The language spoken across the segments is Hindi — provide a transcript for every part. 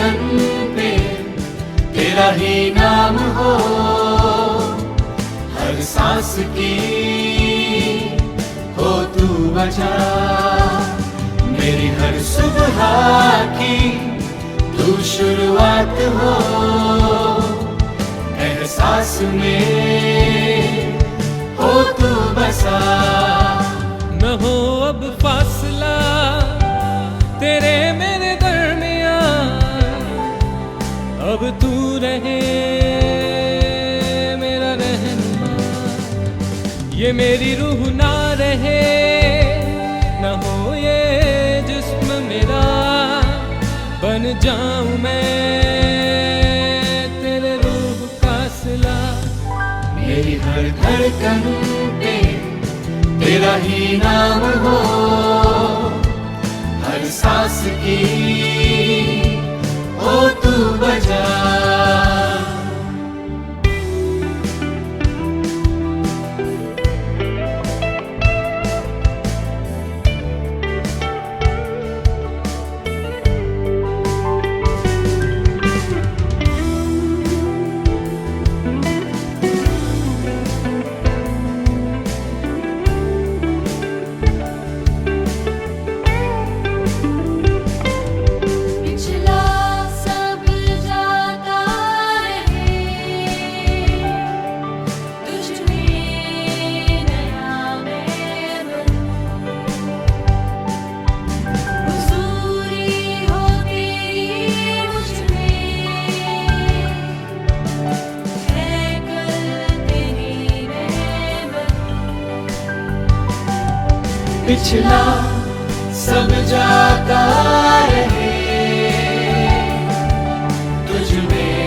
धड़कन पे तेरा ही नाम हो, हर सांस की हो तू वजह, मेरी हर सुबह की तू शुरुआत हो, एहसास में हो तू बसा। न हो अब फासला तेरे मेरे दरमियां, अब तू रहे मेरा रहनुमा, ये मेरी रूह ना रहे, न हो ये जिस्म मेरा, बन जाऊं मैं तेरे रूह का सिला। मेरी हर धड़कन पे तेरा ही नाम हो, हर सांस की हो तू वजह। पिछला सब जाता रहे, तुझ में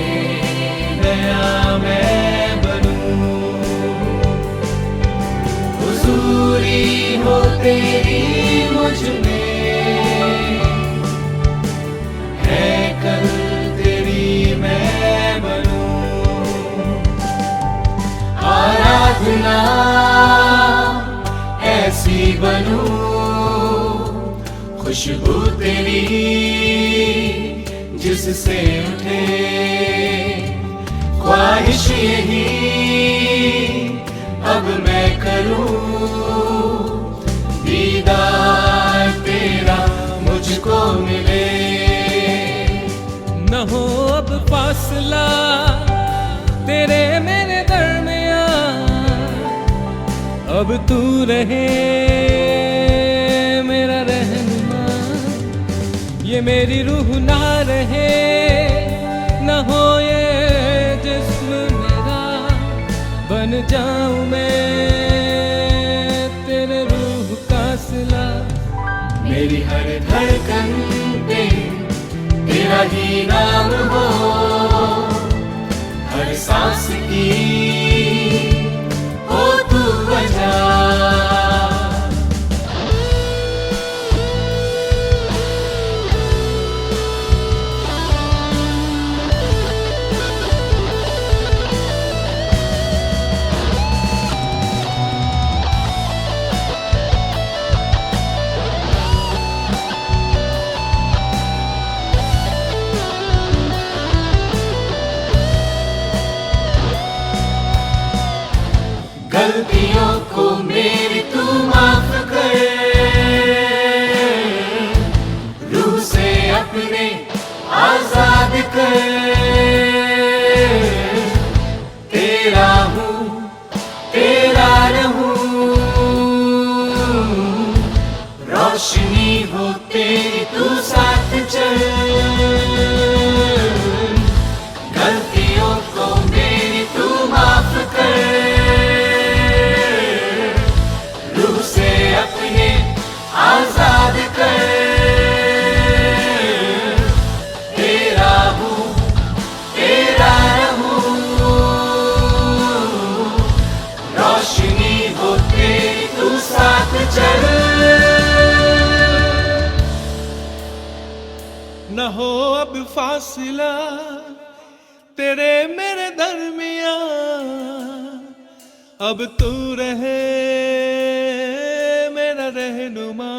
नया मैं बनूं, हुजूरी हो तेरी मुझ में, है कल तेरी मैं बनूं, आराधना ऐसी बनूं, खुशबू तेरी जिससे उठे, ख्वाहिश यही अब मैं करूं, दीदार तेरा मुझको मिले। न हो अब फासला तेरे मेरे दरमियां, अब तू रहे मेरा रहनुमा, ये मेरी रूह ना रहे, न हो ये जिस्म मेरा, बन जाऊं मैं तेरे रूह का सिला। मेरी हर धड़कन पे तेरा ही नाम हो, हर सांस की हो तू वजह। गलतियों को मेरी तू माफ कर, रूह से अपने आजाद कर, तेरा हूँ तेरा रहूं, रोशनी हो तेरी तू साथ चल, गलतियों को मेरी तू माफ कर, अपने आजाद कर, तेरा हूँ तेरा रहूं, रोशनी हो तेरी तू साथ चल। न हो अब फासला तेरे मेरे दरमियां, अब तू रहे रहनुमा,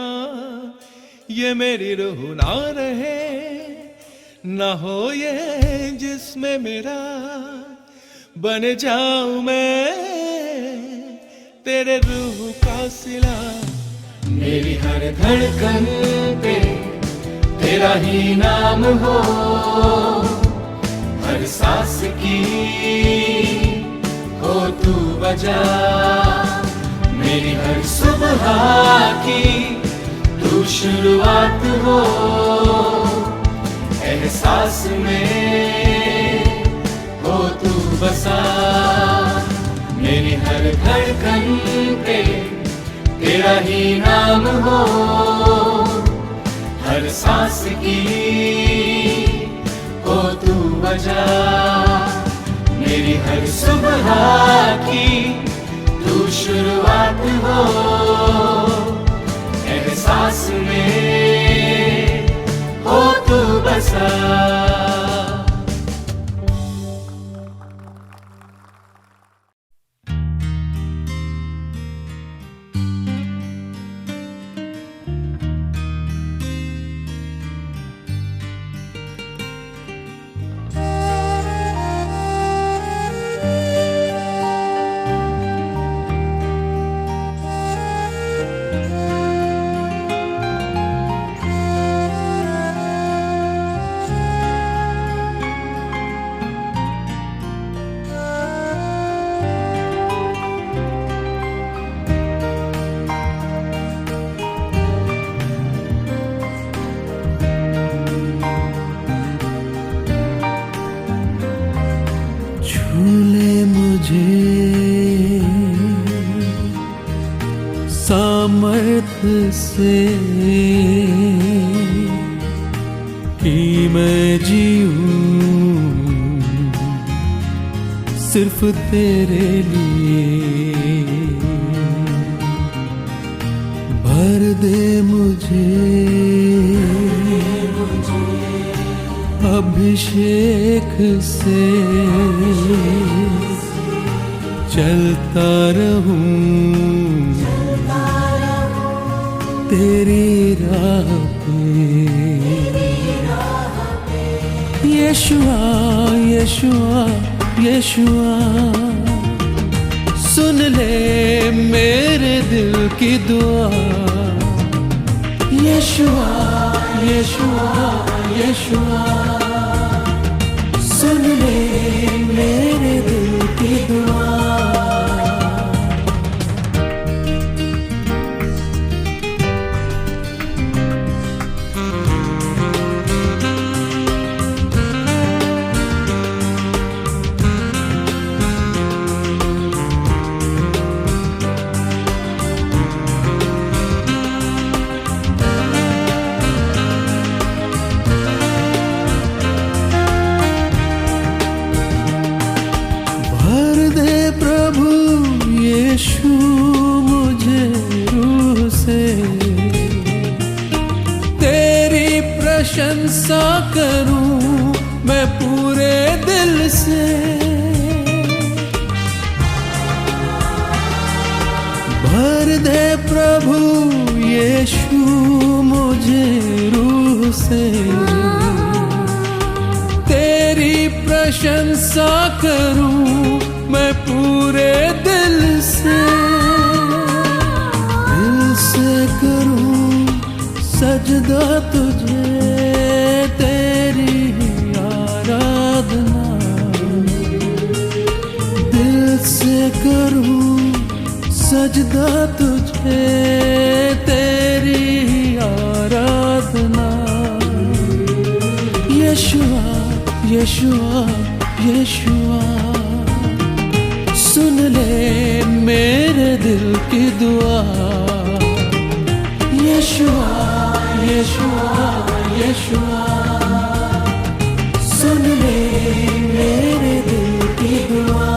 ये मेरी रूह ना रहे, ना हो ये जिसमें मेरा, बन जाऊं मैं तेरे रूह का सिला। मेरी हर धड़कन पे तेरा ही नाम हो, हर सांस की हो तू वजह, मेरी हर सुबह की तू शुरुआत हो, एहसास में हो तू बसा। मेरी हर धड़कन पे तेरा ही नाम हो, हर सांस की हो तू वजह, मेरी हर सुबह की तू शुरुआत हो, एहसास में हो तू बसा। सामर्थ्य से कि मैं जीऊं सिर्फ तेरे लिए। भर दे मुझे अभिषेक से, चलता रहूं तेरी राह पे। यीशुआ यीशुआ यीशुआ, सुन ले मेरे दिल की दुआ। यीशुआ यीशुआ यीशुआ, सुन ले मेरे दिल की दुआ। यीशु मुझे रूह से तेरी प्रशंसा करूं मैं पूरे दिल से। भर दे प्रभु यीशु मुझे रूह से, तेरी प्रशंसा करूं मैं पूरे दिल से। दिल से करूं सजदा तुझे, तेरी आराधना। दिल से करूं सजदा तुझे, तेरी आराधना। यीशुआ यीशुआ यीशुआ, सुन ले मेरे दिल की दुआ। यीशुआ यीशुआ यीशुआ, सुन ले मेरे दिल की दुआ।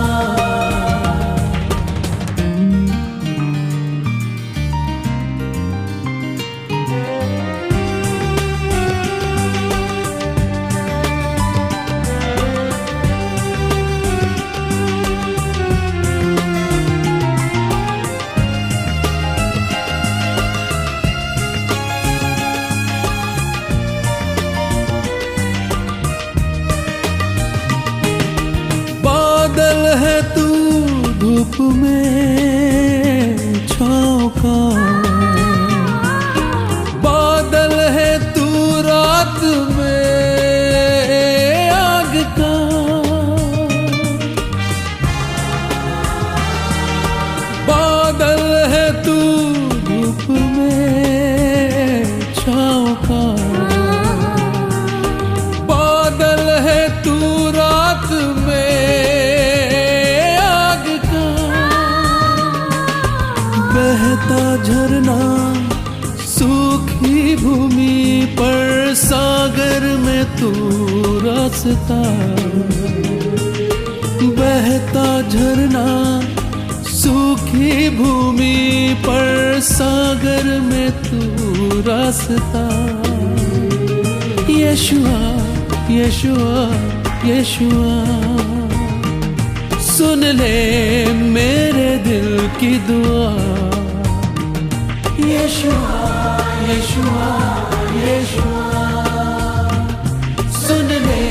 धूप में छाँव का, बादल है तू रात में आग का। बादल है तू धूप में छाँव का, बादल है तू रात में आग का। बहता झरना सूखी भूमि पर, सागर में तू रास्ता। बहता झरना सूखी भूमि पर, सागर में तू रास्ता। यशुआ यशुआ यशुआ, सुन ले मेरे दिल की दुआ। यशुआ यशुआ यशुआ, सुन ले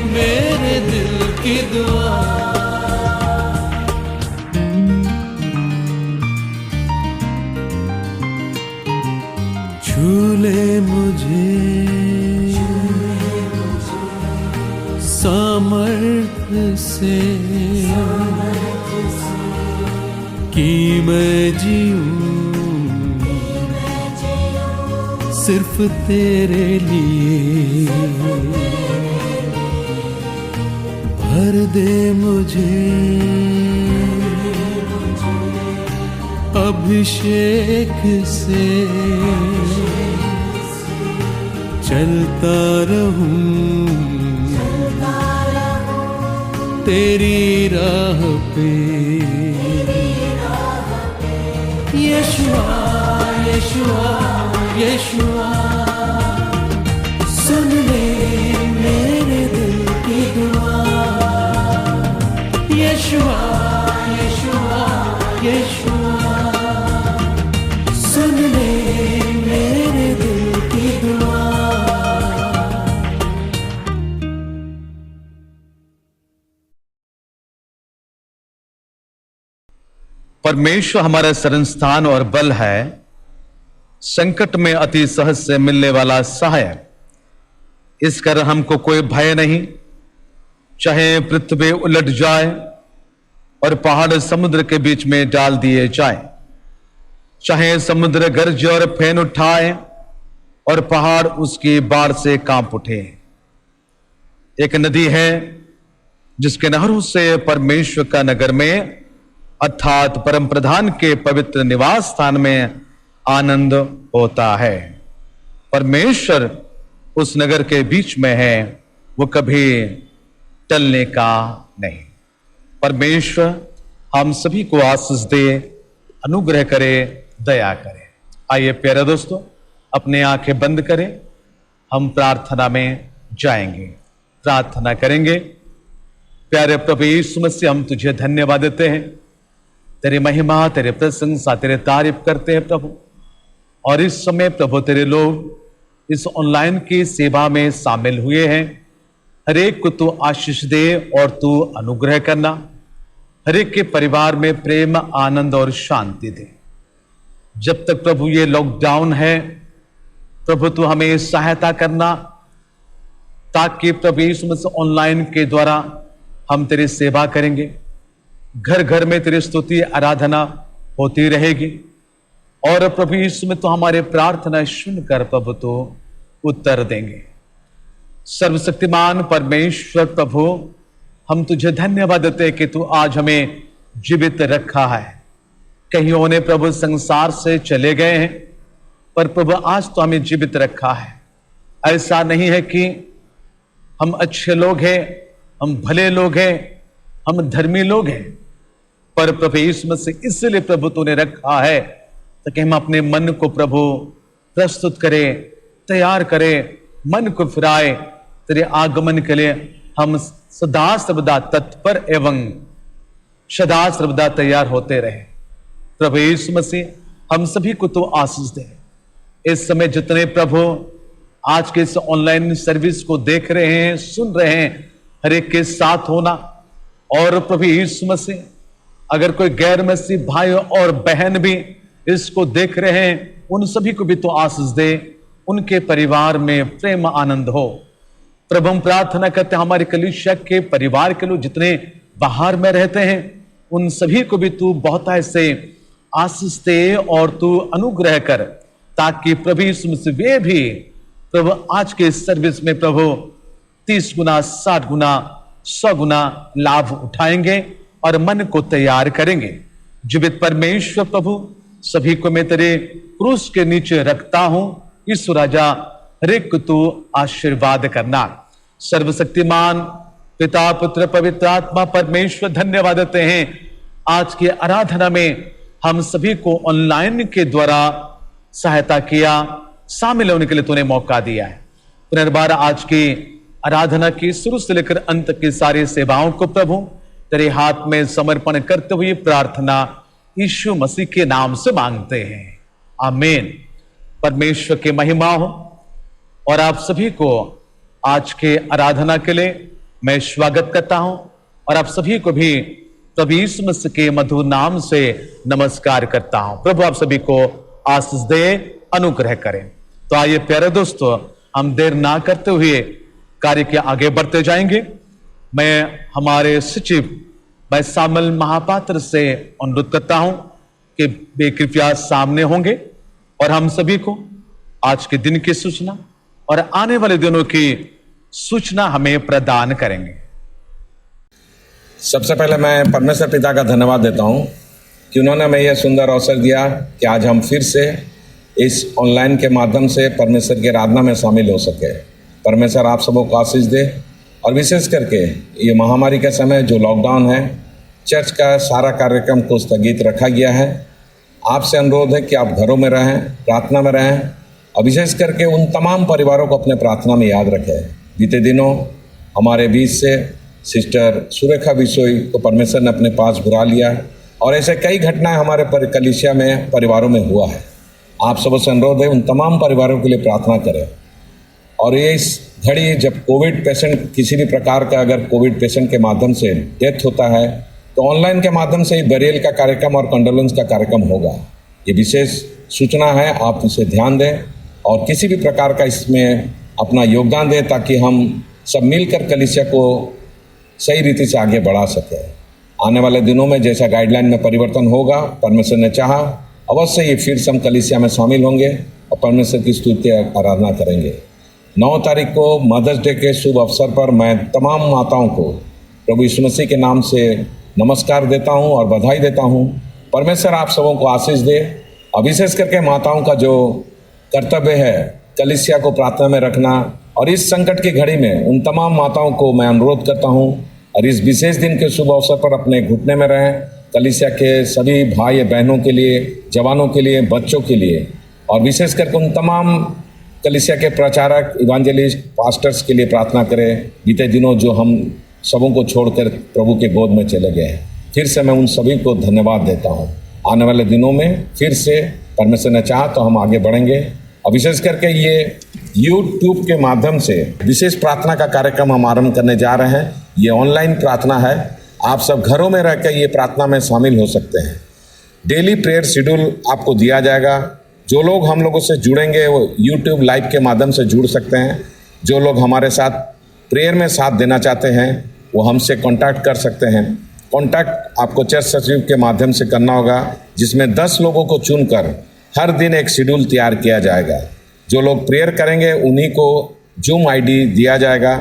मेरे दिल की दुआ। छू ले मुझे सामर्थ्य से कि मैं जीऊं सिर्फ तेरे लिए। भर दे मुझे अभिषेक से, चलता रहूं तेरी राह पे। यशुआ यशुआ यशुआ, सुन ले मेरे दिल की दुआ। यशुआ यशुआ यशुआ, सुन ले मेरे दिल की दुआ। परमेश्वर हमारा शरण स्थान और बल है, संकट में अति सहज से मिलने वाला सहायक। इस कारण हमको कोई भय नहीं, चाहे पृथ्वी उलट जाए और पहाड़ समुद्र के बीच में डाल दिए जाए, चाहे समुद्र गरजे और फेन उठाए और पहाड़ उसकी बाढ़ से कांप उठे। एक नदी है जिसके नहरों से परमेश्वर का नगर में अर्थात परम प्रधान के पवित्र निवास स्थान में आनंद होता है। परमेश्वर उस नगर के बीच में है, वो कभी टलने का नहीं। परमेश्वर हम सभी को आशीष दे, अनुग्रह करे, दया करे। आइए प्यारे दोस्तों, अपने आंखें बंद करें, हम प्रार्थना में जाएंगे, प्रार्थना करेंगे। प्यारे प्रभु यीशु मसीह, हम तुझे धन्यवाद देते हैं, तेरी महिमा, तेरे प्रशंसा, तेरे तारीफ करते हैं प्रभु। और इस समय प्रभु तेरे लोग इस ऑनलाइन की सेवा में शामिल हुए हैं, हर एक को तू आशीष दे और तू अनुग्रह करना। हर एक के परिवार में प्रेम, आनंद और शांति दे। जब तक प्रभु ये लॉकडाउन है, प्रभु तू हमें सहायता करना, ताकि प्रभु यीशु मसीह ऑनलाइन के द्वारा हम तेरी सेवा करेंगे, घर घर में तेरी स्तुति आराधना होती रहेगी। और प्रभु यीशु में तो हमारे प्रार्थना सुनकर प्रभु तो उत्तर देंगे। सर्वशक्तिमान परमेश्वर प्रभु, हम तुझे धन्यवाद देते हैं कि तू आज हमें जीवित रखा है। कहीं उन्हें प्रभु संसार से चले गए हैं, पर प्रभु आज तो हमें जीवित रखा है। ऐसा नहीं है कि हम अच्छे लोग हैं, हम भले लोग हैं, हम धर्मी लोग हैं, पर प्रभु यीशु मसीह इसलिए प्रभु तूने रखा है ताकि हम अपने मन को प्रभु प्रस्तुत करें, तैयार करें, मन को फिराए तेरे आगमन के लिए। हम सदा सर्वदा तत्पर एवं सदा सर्वदा तैयार होते रहे। प्रभु यीशु मसीह हम सभी को तो आशीष दे। इस समय जितने प्रभु आज के इस ऑनलाइन सर्विस को देख रहे हैं, सुन रहे हैं, हर एक के साथ होना। और प्रभु यीशु मसीह अगर कोई गैर मसीह भाई और बहन भी इसको देख रहे हैं, उन सभी को भी तो आशीष दे, उनके परिवार में प्रेम आनंद हो। प्रभु हम प्रार्थना करते हैं हमारे कलीसिया के परिवार के लोग जितने बाहर में रहते हैं, उन सभी को भी तू बहुत ऐसे आशीष दे और तू अनुग्रह कर, ताकि प्रभु यीशु मसीह वे भी प्रभु आज के सर्विस में प्रभु 30 गुना 60 गुना 100 गुना लाभ उठाएंगे और मन को तैयार करेंगे। जीवित परमेश्वर प्रभु, सभी को मैं तेरे क्रूस के नीचे रखता हूं। यीशु राजा, हर एक को तू आशीर्वाद करना। सर्वशक्तिमान पिता पुत्र पवित्र आत्मा परमेश्वर, धन्यवाद देते हैं आज की आराधना में हम सभी को ऑनलाइन के द्वारा सहायता किया, शामिल होने के लिए तूने मौका दिया है। पुनर्बार आज की आराधना की शुरू से लेकर अंत की सारी सेवाओं को प्रभु तेरे हाथ में समर्पण करते हुए प्रार्थना यीशु मसीह के नाम से मांगते हैं, आमीन। परमेश्वर की महिमा हो। और आप सभी को आज के आराधना के लिए मैं स्वागत करता हूं और आप सभी को भी प्रभु यीशु मसीह के मधुर नाम से नमस्कार करता हूं। प्रभु आप सभी को आशीष दे, अनुग्रह करें। तो आइए प्यारे दोस्तों, हम देर ना करते हुए कार्य के आगे बढ़ते जाएंगे। मैं हमारे सचिव भाई सामल महापात्र से अनुरोध करता हूं कि वे कृपया सामने होंगे और हम सभी को आज के दिन की सूचना और आने वाले दिनों की सूचना हमें प्रदान करेंगे। सबसे पहले मैं परमेश्वर पिता का धन्यवाद देता हूं कि उन्होंने हमें यह सुंदर अवसर दिया कि आज हम फिर से इस ऑनलाइन के माध्यम से परमेश्वर की आराधना में शामिल हो सके। परमेश्वर आप सबों को आशीष दे। और विशेष करके ये महामारी का समय जो लॉकडाउन है, चर्च का सारा कार्यक्रम को स्थगित रखा गया है। आपसे अनुरोध है कि आप घरों में रहें, प्रार्थना में रहें और विशेष करके उन तमाम परिवारों को अपने प्रार्थना में याद रखें। बीते दिनों हमारे बीच से सिस्टर सुरेखा बिशोई को परमेश्वर ने अपने पास बुला लिया और ऐसे कई घटनाएं हमारे कलीसिया में परिवारों में हुआ है। आप सबसे अनुरोध है उन तमाम परिवारों के लिए प्रार्थना करें। और ये इस घड़ी जब कोविड पेशेंट, किसी भी प्रकार का अगर कोविड पेशेंट के माध्यम से डेथ होता है तो ऑनलाइन के माध्यम से ही बरियल का कार्यक्रम और कंडोलेंस का कार्यक्रम होगा। ये विशेष सूचना है, आप इसे ध्यान दें और किसी भी प्रकार का इसमें अपना योगदान दें ताकि हम सब मिलकर कलीसिया को सही रीति से आगे बढ़ा सके। आने वाले दिनों में जैसा गाइडलाइन में परिवर्तन होगा, परमेश्वर ने चाहा अवश्य ही फिर से हम कलीसिया में शामिल होंगे और परमेश्वर की स्तुति आराधना करेंगे। 9 तारीख को मदर्स डे के शुभ अवसर पर मैं तमाम माताओं को प्रभु यीशु मसीह के नाम से नमस्कार देता हूं और बधाई देता हूं। परमेश्वर आप सबों को आशीष दे। और विशेष करके माताओं का जो कर्तव्य है कलीसिया को प्रार्थना में रखना, और इस संकट की घड़ी में उन तमाम माताओं को मैं अनुरोध करता हूं और इस विशेष दिन के शुभ अवसर पर अपने घुटने में रहें। कलीसिया के सभी भाई बहनों के लिए, जवानों के लिए, बच्चों के लिए और विशेष करके उन तमाम कलीसिया के प्रचारक, इवांजेलिस्ट, पास्टर्स के लिए प्रार्थना करें। बीते दिनों जो हम सबों को छोड़कर प्रभु के गोद में चले गए हैं, फिर से मैं उन सभी को धन्यवाद देता हूं। आने वाले दिनों में फिर से परमेश्वर ने चाहा तो हम आगे बढ़ेंगे। और विशेष करके ये YouTube के माध्यम से विशेष प्रार्थना का कार्यक्रम हम आरंभ करने जा रहे हैं। ये ऑनलाइन प्रार्थना है, आप सब घरों में रहकर ये प्रार्थना में शामिल हो सकते हैं। डेली प्रेयर शेड्यूल आपको दिया जाएगा। जो लोग हम लोगों से जुड़ेंगे वो YouTube लाइव के माध्यम से जुड़ सकते हैं। जो लोग हमारे साथ प्रेयर में साथ देना चाहते हैं वो हमसे कांटेक्ट कर सकते हैं। कांटेक्ट आपको चर्च सचिव के माध्यम से करना होगा, जिसमें 10 लोगों को चुनकर हर दिन एक शेड्यूल तैयार किया जाएगा। जो लोग प्रेयर करेंगे उन्हीं को जूम ID दिया जाएगा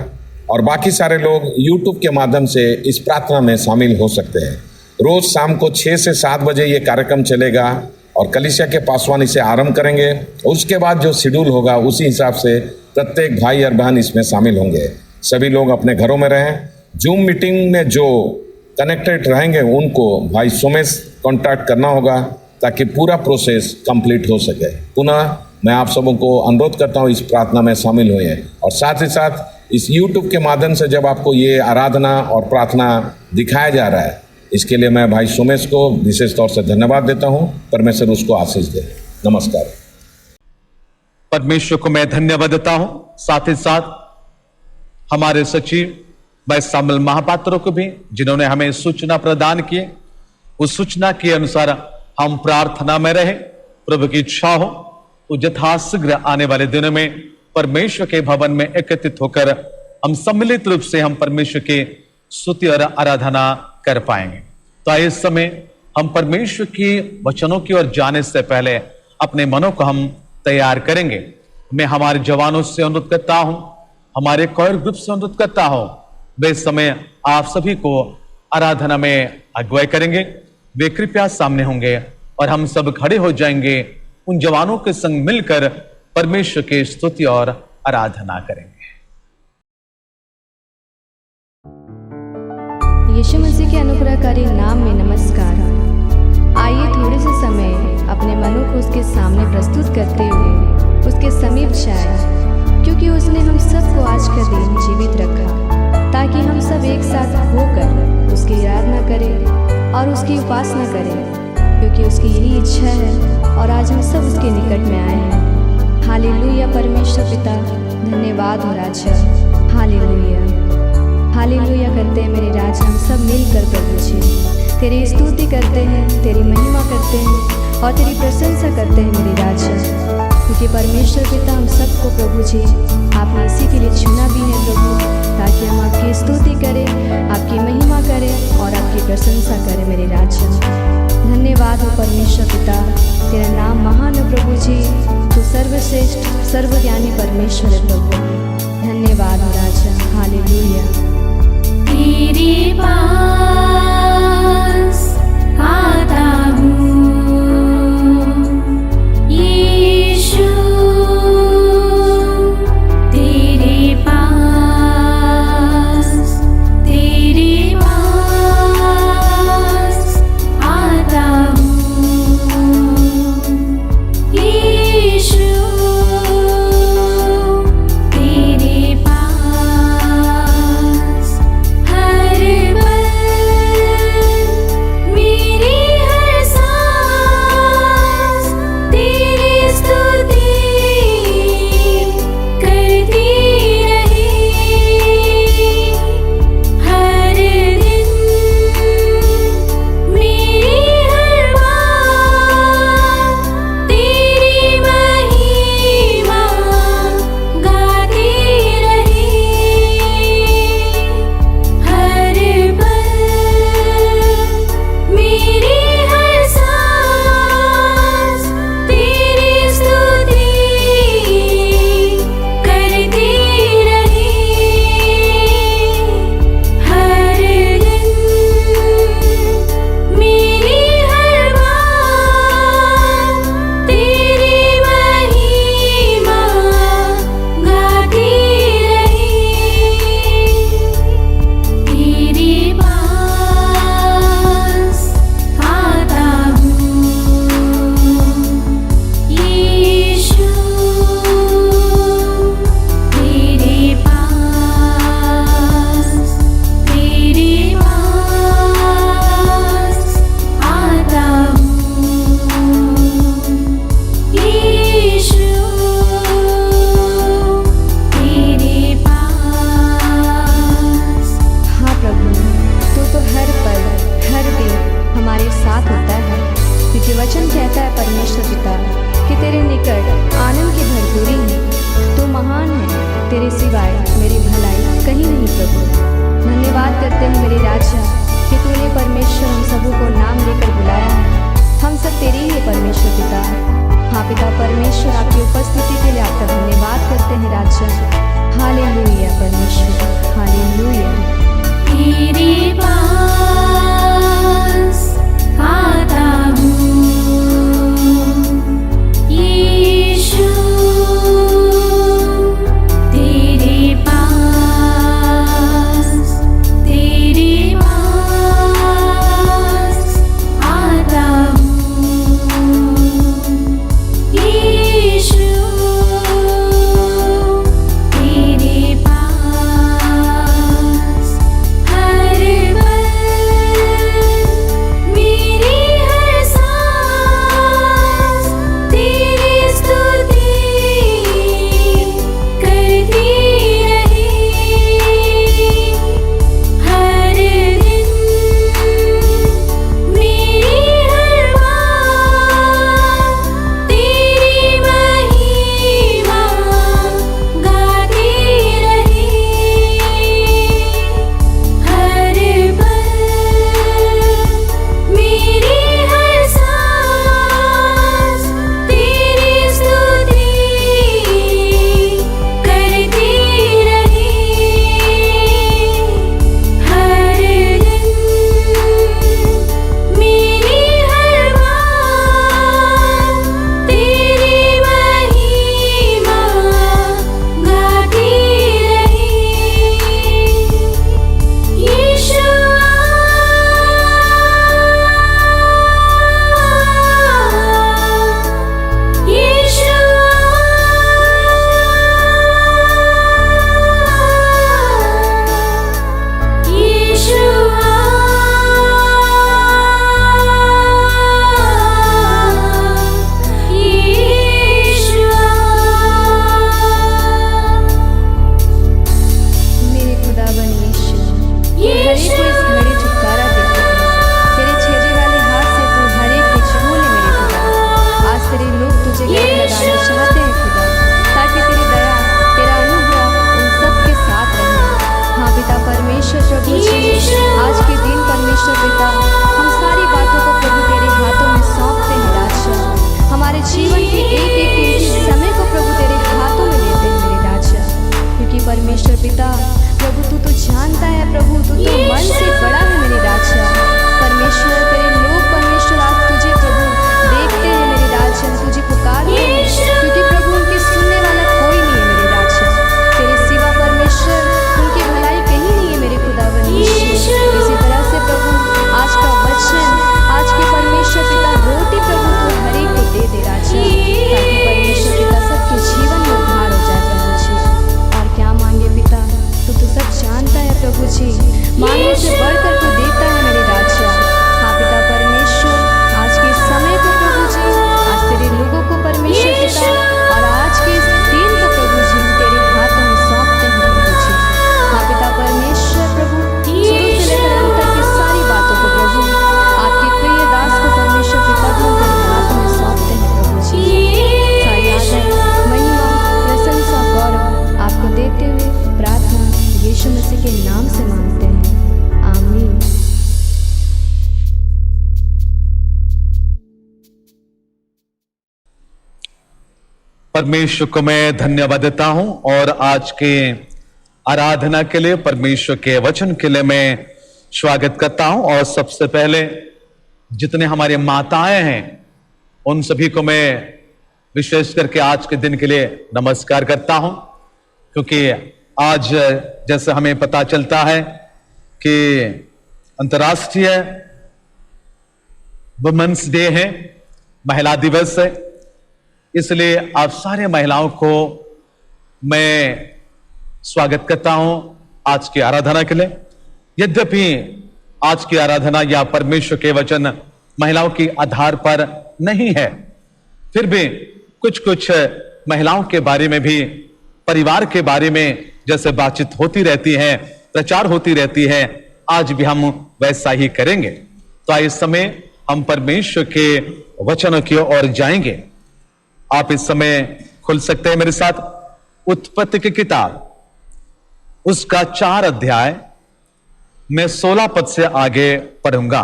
और बाकी सारे लोग YouTube के माध्यम से इस प्रार्थना में शामिल हो सकते हैं। रोज़ शाम को 6 से 7 बजे ये कार्यक्रम चलेगा और कलीसिया के पासवान इसे आरंभ करेंगे। उसके बाद जो शेड्यूल होगा उसी हिसाब से प्रत्येक भाई और बहन इसमें शामिल होंगे। सभी लोग अपने घरों में रहें। जूम मीटिंग में जो कनेक्टेड रहेंगे उनको भाई सोमेश कांटेक्ट करना होगा ताकि पूरा प्रोसेस कंप्लीट हो सके। पुनः मैं आप सबों को अनुरोध करता हूँ इस प्रार्थना में शामिल होइए और साथ ही साथ इस YouTube के माध्यम से जब आपको ये आराधना और प्रार्थना दिखाया जा रहा है, इसके लिए मैं भाई सोमेश को विशेष तौर से धन्यवाद देता हूँ। परमेश्वर उसको आशीष दे। नमस्कार। परमेश्वर को मैं धन्यवाद देता हूं। साथ ही साथ हमारे सचिव भाई सामल महापात्रों को भी, जिन्होंने हमें सूचना प्रदान किए। उस सूचना के अनुसार हम प्रार्थना में रहे। प्रभु की इच्छा हो तो यथाशीघ्र आने वाले दिनों में परमेश्वर के भवन में एकत्रित होकर हम सम्मिलित रूप से हम परमेश्वर के स्तुति और आराधना कर पाएंगे। तो इस समय हम परमेश्वर की वचनों की ओर जाने से पहले अपने मनों को हम तैयार करेंगे। मैं हमारे जवानों से अनुरोध करता हूं, हमारे कोयर ग्रुप से अनुरोध करता हूं, वे समय आप सभी को आराधना में अगुवाई करेंगे। वे कृपया सामने होंगे और हम सब खड़े हो जाएंगे, उन जवानों के संग मिलकर परमेश्वर की स्तुति और आराधना करेंगे। यीशु मसीह के अनुग्रहकारी नाम में नमस्कार। आइए थोड़े से समय अपने मनों को उसके सामने प्रस्तुत करते हुए उसके समीप जाएं, क्योंकि उसने हम सबको आज का दिन जीवित रखा ताकि हम सब एक साथ होकर उसकी आराधना करें और उसकी उपासना करें, क्योंकि उसकी यही इच्छा है और आज हम सब उसके निकट में आए हैं। हालेलुया। परमेश्वर पिता धन्यवाद हो राजा। हालेलुया हालेलुया करते हैं मेरे राजा। हम सब मिलकर प्रभु जी तेरी स्तुति करते हैं, तेरी महिमा करते हैं और तेरी प्रशंसा करते हैं मेरे राजा, क्योंकि परमेश्वर पिता हम सबको प्रभु जी आपने इसी के लिए चुना भी है प्रभु, ताकि हम आपकी स्तुति करें, आपकी महिमा करें और आपकी प्रशंसा करें मेरे राजा। धन्यवाद हो परमेश्वर पिता, तेरा नाम महान है प्रभु जी। तू सर्वश्रेष्ठ सर्वज्ञानी परमेश्वर है प्रभु। धन्यवाद हो राजा। हालेलुया। तेरे पास आता हूँ यीशु, तेरे पास आता हूँ यीशु, तेरे पास हर पल मेरी हर सांस तेरी स्तुति करती रही, हर दिन मेरी हर बात तेरी महिमा गाती रही, हर पल मेरी हर सांस तेरी स्तुति करती रही, हर दिन मेरी हर बात तेरी महिमा गाती रही। तेरे पास आता हूँ यीशु, तेरे पास आता हूँ यीशु, तेरे पास। हाँ प्रभु, तू तो हर पल हर दिन हमारे साथ होता है, क्योंकि वचन कहता है परमेश्वर पिता कि तेरे निकट आनंद की भरपूरी है। तू महान है, तेरे सिवाय मेरी भलाई कहीं नहीं प्रभु। धन्यवाद करते हैं मेरे राजा। हालेलुया परमेश्वर। हालेलुया। हाँ प्रभु, तू तो हर पल हर दिन हमारे साथ होता है, क्योंकि वचन कहता है परमेश्वर पिता कि तेरे निकट आनंद की भरपूरी है। तू महान है, तेरे सिवाय मेरी भलाई कहीं नहीं प्रभु। धन्यवाद करते हैं मेरे राजा कि तूने परमेश्वर हम सबों को नाम लेकर बुलाया है। हम सब तेरे ही है परमेश्वर पिता। हाँ पिता परमेश्वर, आपकी उपस्थिति के लिए आपका धन्यवाद करते हैं राजा। हालेलुया परमेश्वर। हालेलुया। तेरे पास आता हूँ यीशु, तेरे पास आता हूँ यीशु, तेरे पास जी, मांगने से बढ़कर तो देता है मेरे राजा। हाँ पिता परमेश्वर, आज के समय को प्रभु जी, आज तेरे लोगों को परमेश्वर पिता, और आज के इस दिन को प्रभु जी तेरे हाथों में सौंपते हैं प्रभु जी। हाँ पिता परमेश्वर प्रभु, शुरू से लेकर अंत तक की सारी बातों को प्रभु आपके प्रिय दास को परमेश्वर पिता को तेरे हाथों में सौंपते हैं प्रभु जी। सारी आदर, महिमा, प्रशंसा, गौरव आपको देते हुए प्रार्थना यीशु मसीह के नाम से मांगते हैं, आमीन। परमेश्वर को मैं धन्यवाद देता हूं और आज के आराधना के लिए, परमेश्वर के वचन के लिए मैं स्वागत करता हूं। और सबसे पहले जितने हमारे माताएं हैं उन सभी को मैं विशेष करके आज के दिन के लिए नमस्कार करता हूं, क्योंकि आज जैसे हमें पता चलता है कि अंतर्राष्ट्रीय वुमेन्स डे है, महिला दिवस है, इसलिए आप सारे महिलाओं को मैं स्वागत करता हूं आज की आराधना के लिए। यद्यपि आज की आराधना या परमेश्वर के वचन महिलाओं के आधार पर नहीं है, फिर भी कुछ कुछ महिलाओं के बारे में भी, परिवार के बारे में जैसे बातचीत होती रहती है, प्रचार होती रहती है, आज भी हम वैसा ही करेंगे। तो इस समय हम परमेश्वर के वचनों की ओर जाएंगे। आप इस समय खुल सकते हैं मेरे साथ उत्पत्ति की किताब, उसका 4 अध्याय, मैं 16 पद से आगे पढ़ूंगा।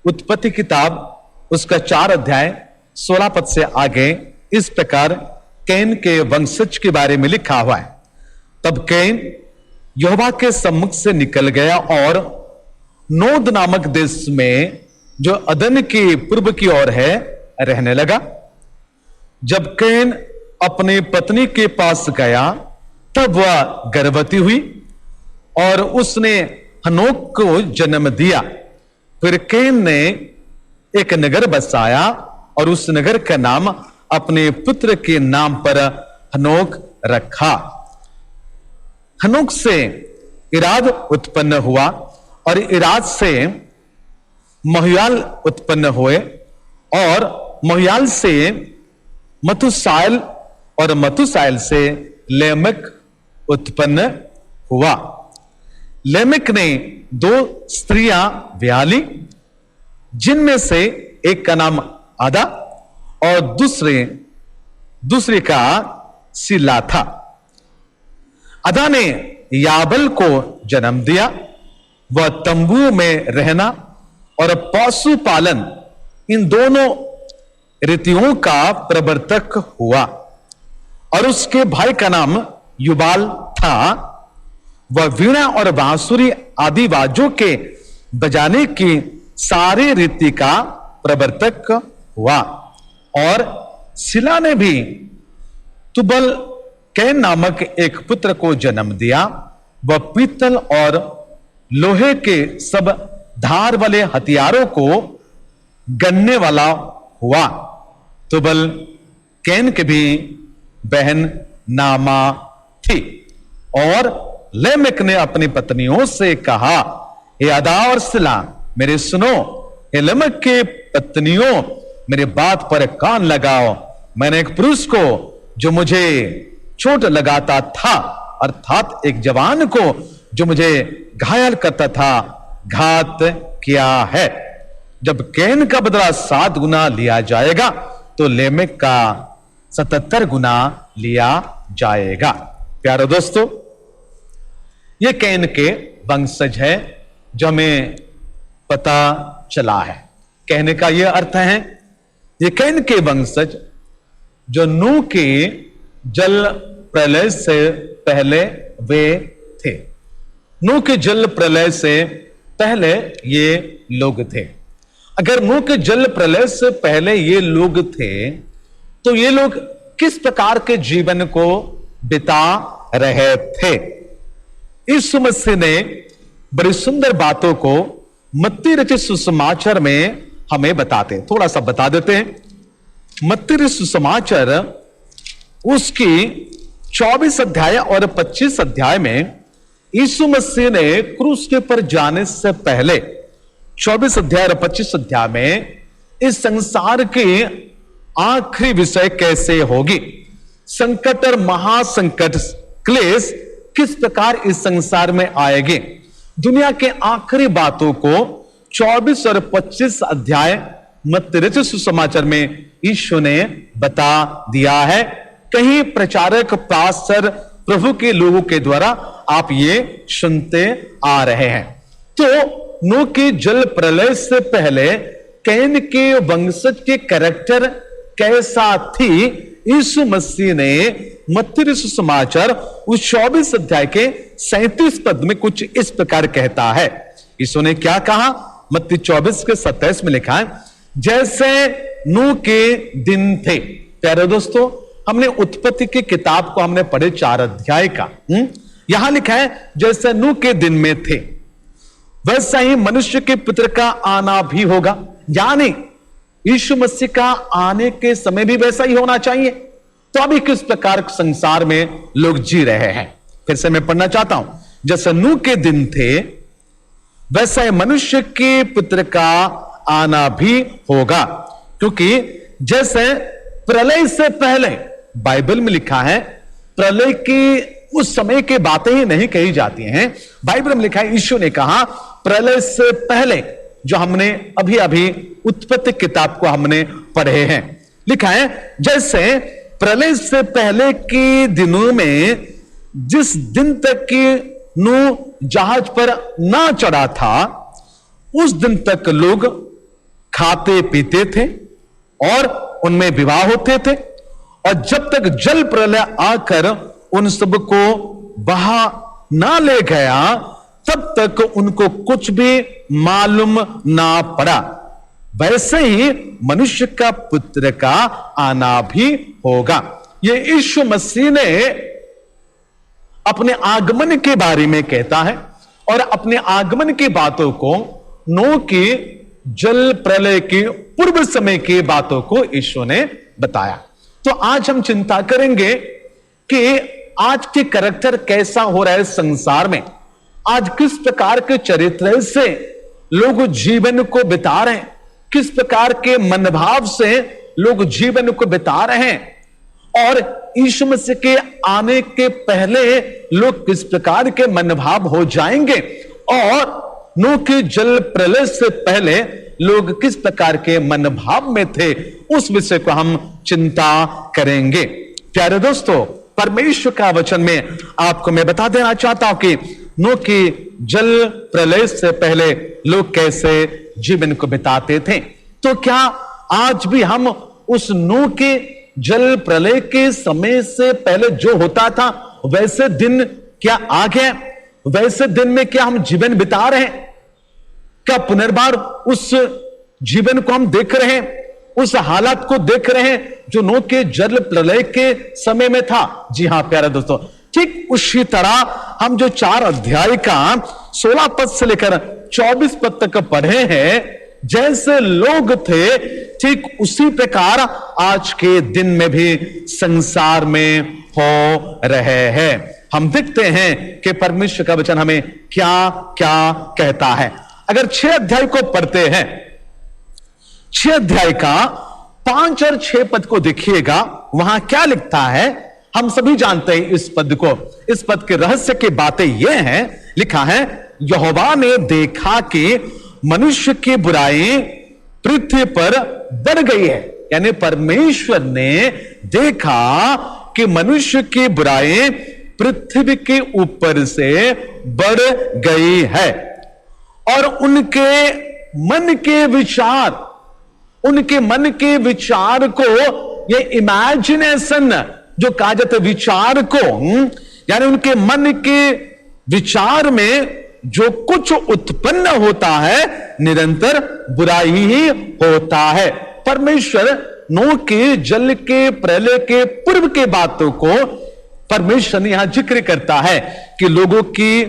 उत्पत्ति किताब उसका 4 अध्याय 16 पद से आगे इस प्रकार कैन के वंशज के बारे में लिखा हुआ है। तब कैन यहोवा के सम्मुख से निकल गया और नोद नामक देश में जो अदन की पूर्व की ओर है रहने लगा। जब कैन अपनी पत्नी के पास गया तब वह गर्भवती हुई और उसने हनोक को जन्म दिया। फिर कैन ने एक नगर बसाया और उस नगर का नाम अपने पुत्र के नाम पर हनोक रखा। हनोक से इराद उत्पन्न हुआ और इराद से महुयाल उत्पन्न हुए और महुयाल से मतुसाइल और मतुसाइल से लेमेक उत्पन्न हुआ। लेमेक ने 2 स्त्रियां ब्याह ली, जिनमें से एक का नाम आदा और दूसरे का सिला था। अदा ने याबल को जन्म दिया। वह तंबू में रहना और पशुपालन, इन दोनों रीतियों का प्रवर्तक हुआ और उसके भाई का नाम युबाल था। वह वीणा और बांसुरी आदि बाजों के बजाने की सारी रीति का प्रवर्तक हुआ। और सिला ने भी तुबल कैन नामक एक पुत्र को जन्म दिया। वह पीतल और लोहे के सब धार वाले हथियारों को गनने वाला हुआ। तुबल कैन की भी बहन नामा थी। और लेमेक ने अपनी पत्नियों से कहा, हे अदा और सिला मेरे सुनो, हे लेमेक के पत्नियों मेरे बात पर कान लगाओ। मैंने एक पुरुष को जो मुझे चोट लगाता था, अर्थात एक जवान को जो मुझे घायल करता था, घात किया है। जब कैन का बदला 7 गुना लिया जाएगा तो लेमेक का 77 गुना लिया जाएगा। प्यारे दोस्तों, ये कैन के वंशज है जो हमें पता चला है। कहने का यह अर्थ है, ये कैन के वंशज जो नूह के जल प्रलय से पहले वे थे। नूह के जल प्रलय से पहले ये लोग थे। अगर नूह के जल प्रलय से पहले ये लोग थे तो ये लोग किस प्रकार के जीवन को बिता रहे थे? यीशु मसीह ने बड़ी सुंदर बातों को मत्ती रचित सुसमाचार में हमें बताते, थोड़ा सा बता देते हैं। मत्ती रचित सुसमाचार उसकी 24 अध्याय और 25 अध्याय में यीशु मसीह ने क्रूस के ऊपर जाने से पहले 24 अध्याय और 25 अध्याय में इस संसार की आखिरी विषय कैसे होगी, संकट और महासंकट क्लेश किस प्रकार इस संसार में आएगी, दुनिया के आखिरी बातों को 24 और 25 अध्याय मत्ती रचित सुसमाचार में यीशु ने बता दिया है। कहीं प्रचारक पास्टर प्रभु के लोगों के द्वारा आप ये सुनते आ रहे हैं। तो नूह के जल प्रलय से पहले कैन के वंशज के कैरेक्टर कैसा थी, यीशु मसीह ने मत्ती रचित सुसमाचार उस 24 अध्याय के 37 पद में कुछ इस प्रकार कहता है। यीशु ने क्या कहा, मत्ती 24 के 27 में लिखा है, जैसे नूह के दिन थे। प्यारे दोस्तों, हमने उत्पत्ति की किताब को हमने पढ़े 4 अध्याय का। यहां लिखा है जैसे नूह के दिन में थे वैसा ही मनुष्य के पुत्र का आना भी होगा, यानी यीशु मसीह का आने के समय भी वैसा ही होना चाहिए। तो अभी किस प्रकार संसार में लोग जी रहे हैं, फिर से मैं पढ़ना चाहता हूं, जैसे नूह के दिन थे वैसा ही मनुष्य के पुत्र का आना भी होगा, क्योंकि जैसे प्रलय से पहले बाइबल में लिखा है, प्रलय की उस समय की बातें ही नहीं कही जाती हैं। बाइबल में लिखा है, यीशु ने कहा प्रलय से पहले, जो हमने अभी अभी उत्पत्ति किताब को हमने पढ़े हैं, लिखा है जैसे प्रलय से पहले के दिनों में जिस दिन तक कि नूह जहाज पर ना चढ़ा था उस दिन तक लोग खाते पीते थे और उनमें विवाह होते थे, और जब तक जल प्रलय आकर उन सबको बहा ना ले गया तब तक उनको कुछ भी मालूम ना पड़ा। वैसे ही मनुष्य का पुत्र का आना भी होगा। ये यीशु मसीह ने अपने आगमन के बारे में कहता है, और अपने आगमन की बातों को नूह की जल प्रलय की पूर्व समय की बातों को यीशु ने बताया। तो आज हम चिंता करेंगे कि आज के कैरेक्टर कैसा हो रहा है संसार में, आज किस प्रकार के चरित्र से लोग जीवन को बिता रहे हैं, किस प्रकार के मनोभाव से लोग जीवन को बिता रहे हैं, और यीशु मसीह के आने के पहले लोग किस प्रकार के मनोभाव हो जाएंगे, और नूह के जल प्रलय से पहले लोग किस प्रकार के मनोभाव में थे, उस विषय को हम चिंता करेंगे। प्यारे दोस्तों, परमेश्वर का वचन में आपको मैं बता देना चाहता हूं कि नूह के जल प्रलय से पहले लोग कैसे जीवन को बिताते थे। तो क्या आज भी हम उस नूह के जल प्रलय के समय से पहले जो होता था वैसे दिन क्या आ गए, वैसे दिन में क्या हम जीवन बिता रहे हैं, क्या पुनर्बार उस जीवन को हम देख रहे हैं, उस हालात को देख रहे हैं जो नूह के जल प्रलय के समय में था। जी हां प्यारे दोस्तों, ठीक उसी तरह हम जो 4 अध्याय का 16 पद से लेकर 24 पद तक पढ़े हैं, जैसे लोग थे ठीक उसी प्रकार आज के दिन में भी संसार में हो रहे हैं। हम देखते हैं कि परमेश्वर का वचन हमें क्या क्या कहता है। अगर 6 अध्याय को पढ़ते हैं, 6 अध्याय का 5 और 6 पद को देखिएगा, वहां क्या लिखता है। हम सभी जानते हैं इस पद को, इस पद के रहस्य की बातें यह हैं, लिखा है यहोवा ने देखा कि मनुष्य की बुराई पृथ्वी पर बढ़ गई है, यानी परमेश्वर ने देखा कि मनुष्य की बुराई पृथ्वी के ऊपर से बढ़ गई है, और उनके मन के विचार को, ये इमेजिनेशन जो कहा जाता है विचार को, यानी उनके मन के विचार में जो कुछ उत्पन्न होता है निरंतर बुराई ही होता है। परमेश्वर नूह के जल के प्रलय के पूर्व के बातों को परमेश्वर ने यहां जिक्र करता है कि लोगों की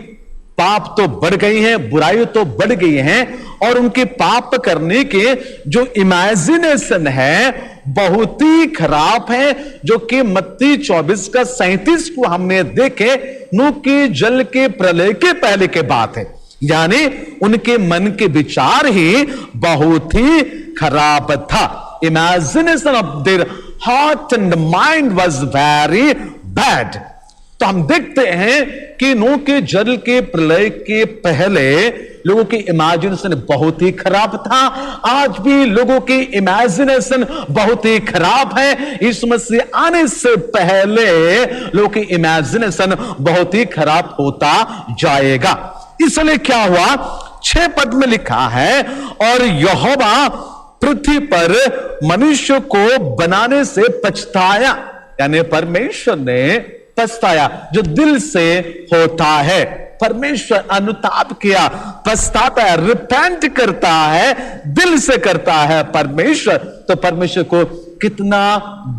पाप तो बढ़ गई है, बुराई तो बढ़ गई है, और उनके पाप करने के जो इमेजिनेशन है बहुत ही खराब है, जो कि मत्ती 24 का 37 को हमने देखे नूह के जल के प्रलय के पहले के बात है, यानी उनके मन के विचार ही बहुत ही खराब था। Imagination of their heart and mind was very bad. तो हम देखते हैं कि नूह के जल के प्रलय के पहले लोगों की इमेजिनेशन बहुत ही खराब था। आज भी लोगों की इमेजिनेशन बहुत ही खराब है। इस मसीह आने से पहले लोगों की इमेजिनेशन बहुत ही खराब होता जाएगा। इसलिए क्या हुआ, 6 पद में लिखा है, और यहोवा पृथ्वी पर मनुष्य को बनाने से पछताया, यानी परमेश्वर ने पछताया, जो दिल से होता है। परमेश्वर अनुताप किया, पछताता है, रिपेंट करता है, दिल से करता है परमेश्वर। तो परमेश्वर को कितना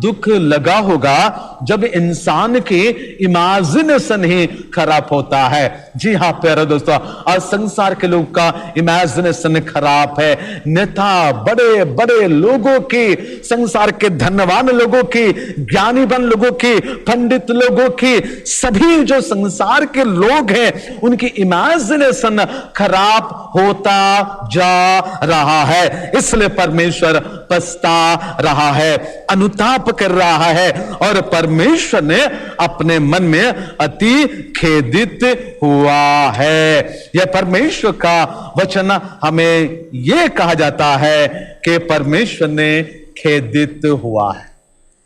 दुख लगा होगा जब इंसान की इमेजिनेशन ही खराब होता है। जी हां प्यारे दोस्तों, आज संसार के लोग का इमेजिनेशन खराब है। नेता, बड़े बड़े लोगों की, संसार के धनवान लोगों की, ज्ञानीवान लोगों की, पंडित लोगों की, सभी जो संसार के लोग हैं उनकी इमेजिनेशन खराब होता जा रहा है। इसलिए परमेश्वर पछता रहा है, अनुताप कर रहा है, और परमेश्वर ने अपने मन में अति खेदित हुआ है। यह परमेश्वर का वचन हमें यह कहा जाता है कि परमेश्वर ने खेदित हुआ है।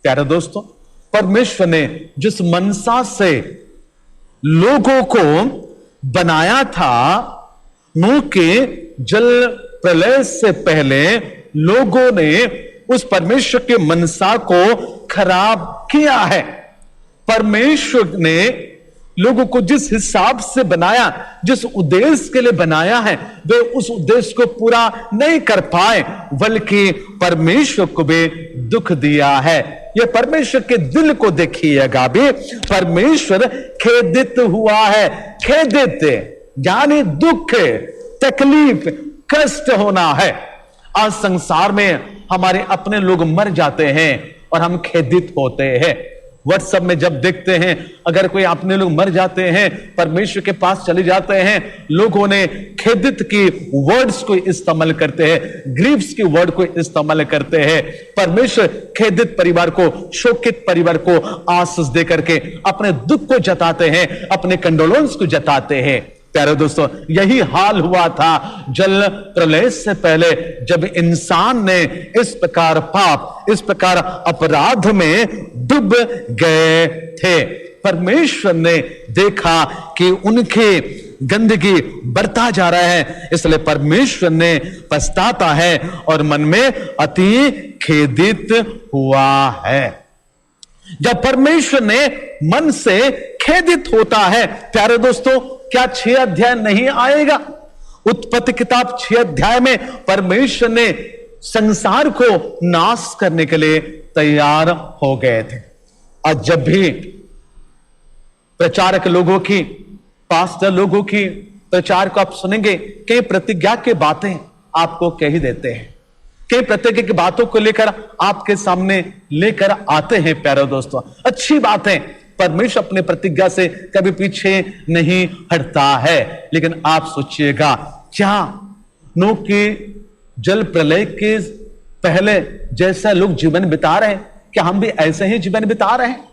प्यारे दोस्तों, परमेश्वर ने जिस मनसा से लोगों को बनाया था, नूह के जल प्रलय से पहले लोगों ने उस परमेश्वर के मनसा को खराब किया है। परमेश्वर ने लोगों को जिस हिसाब से बनाया, जिस उद्देश्य के लिए बनाया है, वे उस उद्देश्य को पूरा नहीं कर पाए, बल्कि परमेश्वर को भी दुख दिया है। यह परमेश्वर के दिल को देखिएगा भी, परमेश्वर खेदित हुआ है। खेदित यानी दुख, तकलीफ, कष्ट होना है। आज संसार में हमारे अपने लोग मर जाते हैं और हम खेदित होते हैं। व्हाट्सएप में जब देखते हैं, अगर कोई अपने लोग मर जाते हैं, परमेश्वर के पास चले जाते हैं, लोगों ने खेदित की वर्ड्स को इस्तेमाल करते हैं, ग्रीव्स की वर्ड को इस्तेमाल करते हैं। परमेश्वर खेदित परिवार को, शोकित परिवार को आशीष दे करके अपने दुख को जताते हैं, अपने कंडोलेंस को जताते हैं। प्यारे दोस्तों, यही हाल हुआ था जल प्रलय से पहले, जब इंसान ने इस प्रकार पाप, इस प्रकार अपराध में डूब गए थे। परमेश्वर ने देखा कि उनके गंदगी बढ़ता जा रहा है, इसलिए परमेश्वर ने पछताता है और मन में अति खेदित हुआ है। जब परमेश्वर ने मन से खेदित होता है, प्यारे दोस्तों, क्या 6 अध्याय नहीं आएगा? उत्पत्ति किताब 6 अध्याय में परमेश्वर ने संसार को नाश करने के लिए तैयार हो गए थे। आज जब भी प्रचारक लोगों की, पास्टर लोगों की प्रचार को आप सुनेंगे, कई प्रतिज्ञा की बातें आपको कह देते हैं, कई प्रतिज्ञा की बातों को लेकर आपके सामने लेकर आते हैं। प्यारे दोस्तों, अच्छी बातें, परमेश्वर अपने प्रतिज्ञा से कभी पीछे नहीं हटता है। लेकिन आप सोचिएगा, क्या नूह के जल प्रलय के पहले जैसा लोग जीवन बिता रहे हैं, क्या हम भी ऐसे ही जीवन बिता रहे हैं?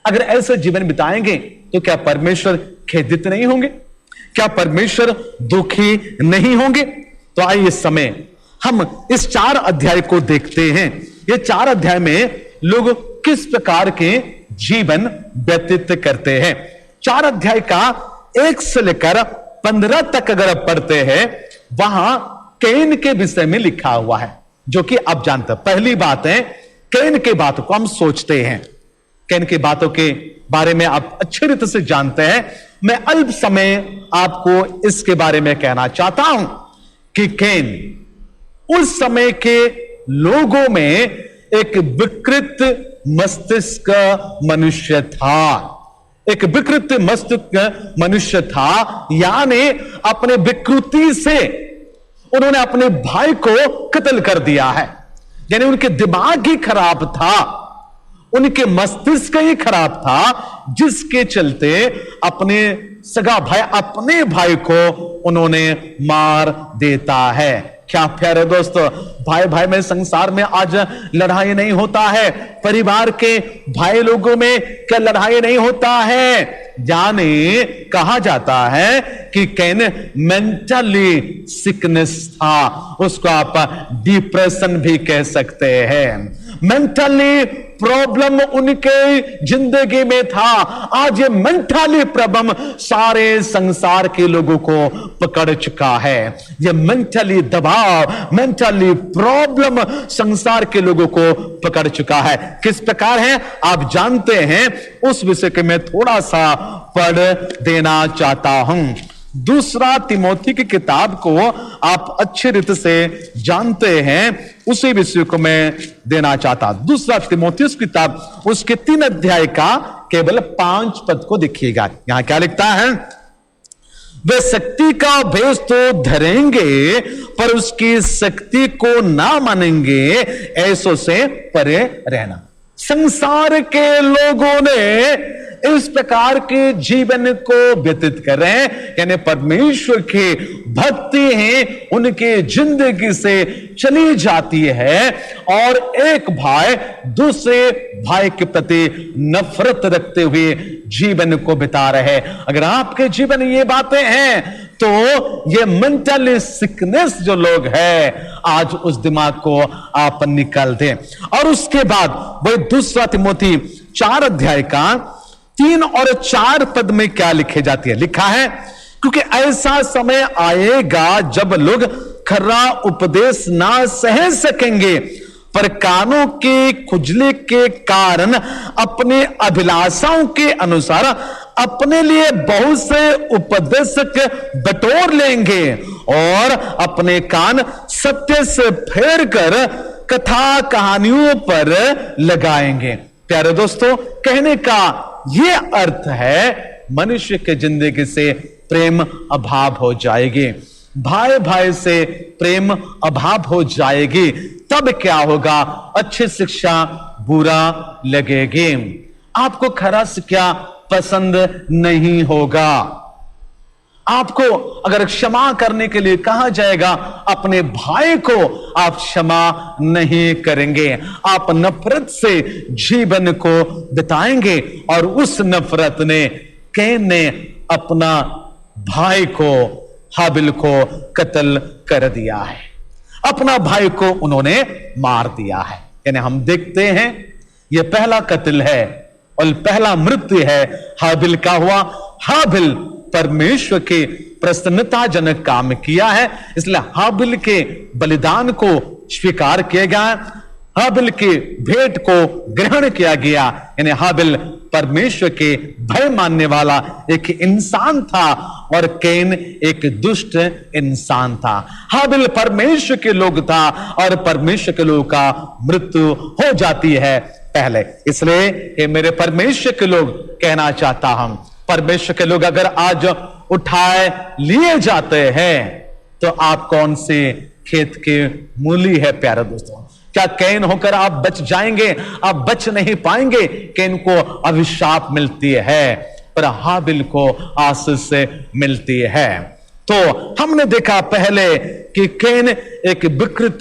अगर ऐसे जीवन बिताएंगे तो क्या परमेश्वर खेदित नहीं होंगे? क्या परमेश्वर दुखी नहीं होंगे? तो आइए इस समय हम इस 4 अध्याय को देखते हैं। ये 4 अध्याय में लोग किस प्रकार के जीवन व्यतीत करते हैं। 4 अध्याय का 1 से लेकर 15 तक अगर आप पढ़ते हैं, वहां कैन के विषय में लिखा हुआ है, जो कि आप जानते हैं। पहली बात है, कैन के बातों को हम सोचते हैं, कैन की बातों के बारे में आप अच्छी रीति से जानते हैं। मैं अल्प समय आपको इसके बारे में कहना चाहता हूं कि कैन उस समय के लोगों में एक विकृत मस्तिष्क मनुष्य था। एक विकृत मस्तिष्क मनुष्य था, यानी अपने विकृति से उन्होंने अपने भाई को कत्ल कर दिया है। यानी उनके दिमाग ही खराब था। उनके मस्तिष्क ही खराब था, जिसके चलते अपने सगा भाई अपने भाई को उन्होंने मार देता है। क्या प्यारे दोस्तों, भाई भाई में संसार में आज लड़ाई नहीं होता है, परिवार के भाई लोगों में क्या लड़ाई नहीं होता है। यानी कहा जाता है कि कैन मेंटली सिकनेस था, उसको आप डिप्रेशन भी कह सकते हैं। मेंटली प्रॉब्लम उनके जिंदगी में था। आज ये मेंटली प्रॉब्लम सारे संसार के लोगों को पकड़ चुका है। ये मेंटली दबाव, मेंटली प्रॉब्लम संसार के लोगों को पकड़ चुका है। किस प्रकार है आप जानते हैं, उस विषय के मैं थोड़ा सा पढ़ देना चाहता हूं। दूसरा तिमोथी की किताब को आप अच्छी रीति से जानते हैं, उसी विषय को मैं देना चाहता। दूसरा तिमोथी किताब उसके 3 अध्याय का केवल 5 पद को देखिएगा। यहां क्या लिखता है, वे शक्ति का भेष तो धरेंगे पर उसकी शक्ति को ना मानेंगे, ऐसों से परे रहना। संसार के लोगों ने इस प्रकार के जीवन को व्यतीत कर रहे हैं, यानी परमेश्वर की भक्ति है उनके जिंदगी से चली जाती है और एक भाई दूसरे भाई के प्रति नफरत रखते हुए जीवन को बिता रहे हैं। अगर आपके जीवन में ये बातें हैं तो ये मेंटल सिकनेस जो लोग हैं, आज उस दिमाग को आप निकाल दें। और उसके बाद वही दूसरा तिमोथी 4 अध्याय का 3 और 4 पद में क्या लिखे जाती है, लिखा है, क्योंकि ऐसा समय आएगा जब लोग खरा उपदेश ना सह सकेंगे, पर कानों के खुजले के कारण अपने अभिलाषाओं के अनुसार अपने लिए बहुत से उपदेशक बटोर लेंगे और अपने कान सत्य से फेर कर कथा कहानियों पर लगाएंगे। प्यारे दोस्तों, कहने का यह अर्थ है मनुष्य के जिंदगी से प्रेम अभाव हो जाएगी, भाई भाई से प्रेम अभाव हो जाएगी। तब क्या होगा, अच्छी शिक्षा बुरा लगेगी, आपको खरा शिक्षा पसंद नहीं होगा। आपको अगर क्षमा करने के लिए कहा जाएगा, अपने भाई को आप क्षमा नहीं करेंगे, आप नफरत से जीवन को बिताएंगे। और उस नफरत ने कैन ने अपना भाई को, हाबिल को कत्ल कर दिया है, अपना भाई को उन्होंने मार दिया है। यानी हम देखते हैं यह पहला कत्ल है और पहला मृत्यु है हाबिल का हुआ। हाबिल परमेश्वर के प्रसन्नताजनक काम किया है, इसलिए हाबिल के बलिदान को स्वीकार किया गया, हाबिल के भेंट को ग्रहण किया गया। यानी हाबिल परमेश्वर के भय मानने वाला एक इंसान था और कैन एक दुष्ट इंसान था। हाबिल परमेश्वर के लोग था और परमेश्वर के लोगों का मृत्यु हो जाती है पहले। इसलिए ये मेरे परमेश्वर के लोग कहना चाहता हूं, परमेश्वर के लोग अगर आज उठाए लिए जाते हैं तो आप कौन से खेत के मूली है प्यारे दोस्तों? क्या कैन होकर आप बच जाएंगे? आप बच नहीं पाएंगे। कैन को अभिशाप मिलती है पर हाबिल को आशीष से मिलती है। तो हमने देखा पहले कि कैन एक विकृत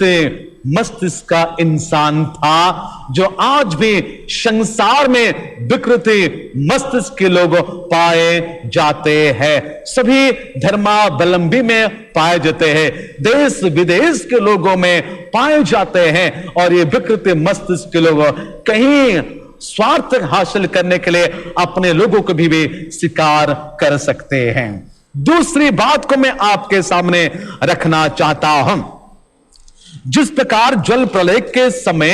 मस्तिष्क का इंसान था, जो आज भी संसार में विकृति मस्तिष्क के लोग पाए जाते हैं, सभी धर्मावलंबी में पाए जाते हैं, देश विदेश के लोगों में पाए जाते हैं। और ये विकृति मस्तिष्क के लोग कहीं स्वार्थ हासिल करने के लिए अपने लोगों को भी शिकार कर सकते हैं। दूसरी बात को मैं आपके सामने रखना चाहता हूं, जिस प्रकार जल प्रलय के समय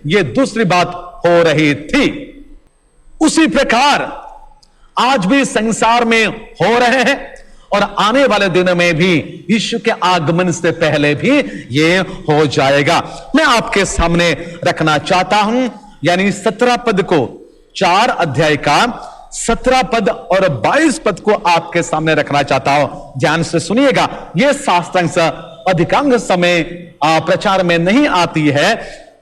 यह दूसरी बात हो रही थी, उसी प्रकार आज भी संसार में हो रहे हैं और आने वाले दिनों में भी यीशु के आगमन से पहले भी ये हो जाएगा। मैं आपके सामने रखना चाहता हूं, यानी 17 पद को, 4 अध्याय का 17 पद और 22 पद को आपके सामने रखना चाहता हूं। ध्यान से सुनिएगा, यह शास्त्रांश अधिकांश समय प्रचार में नहीं आती है,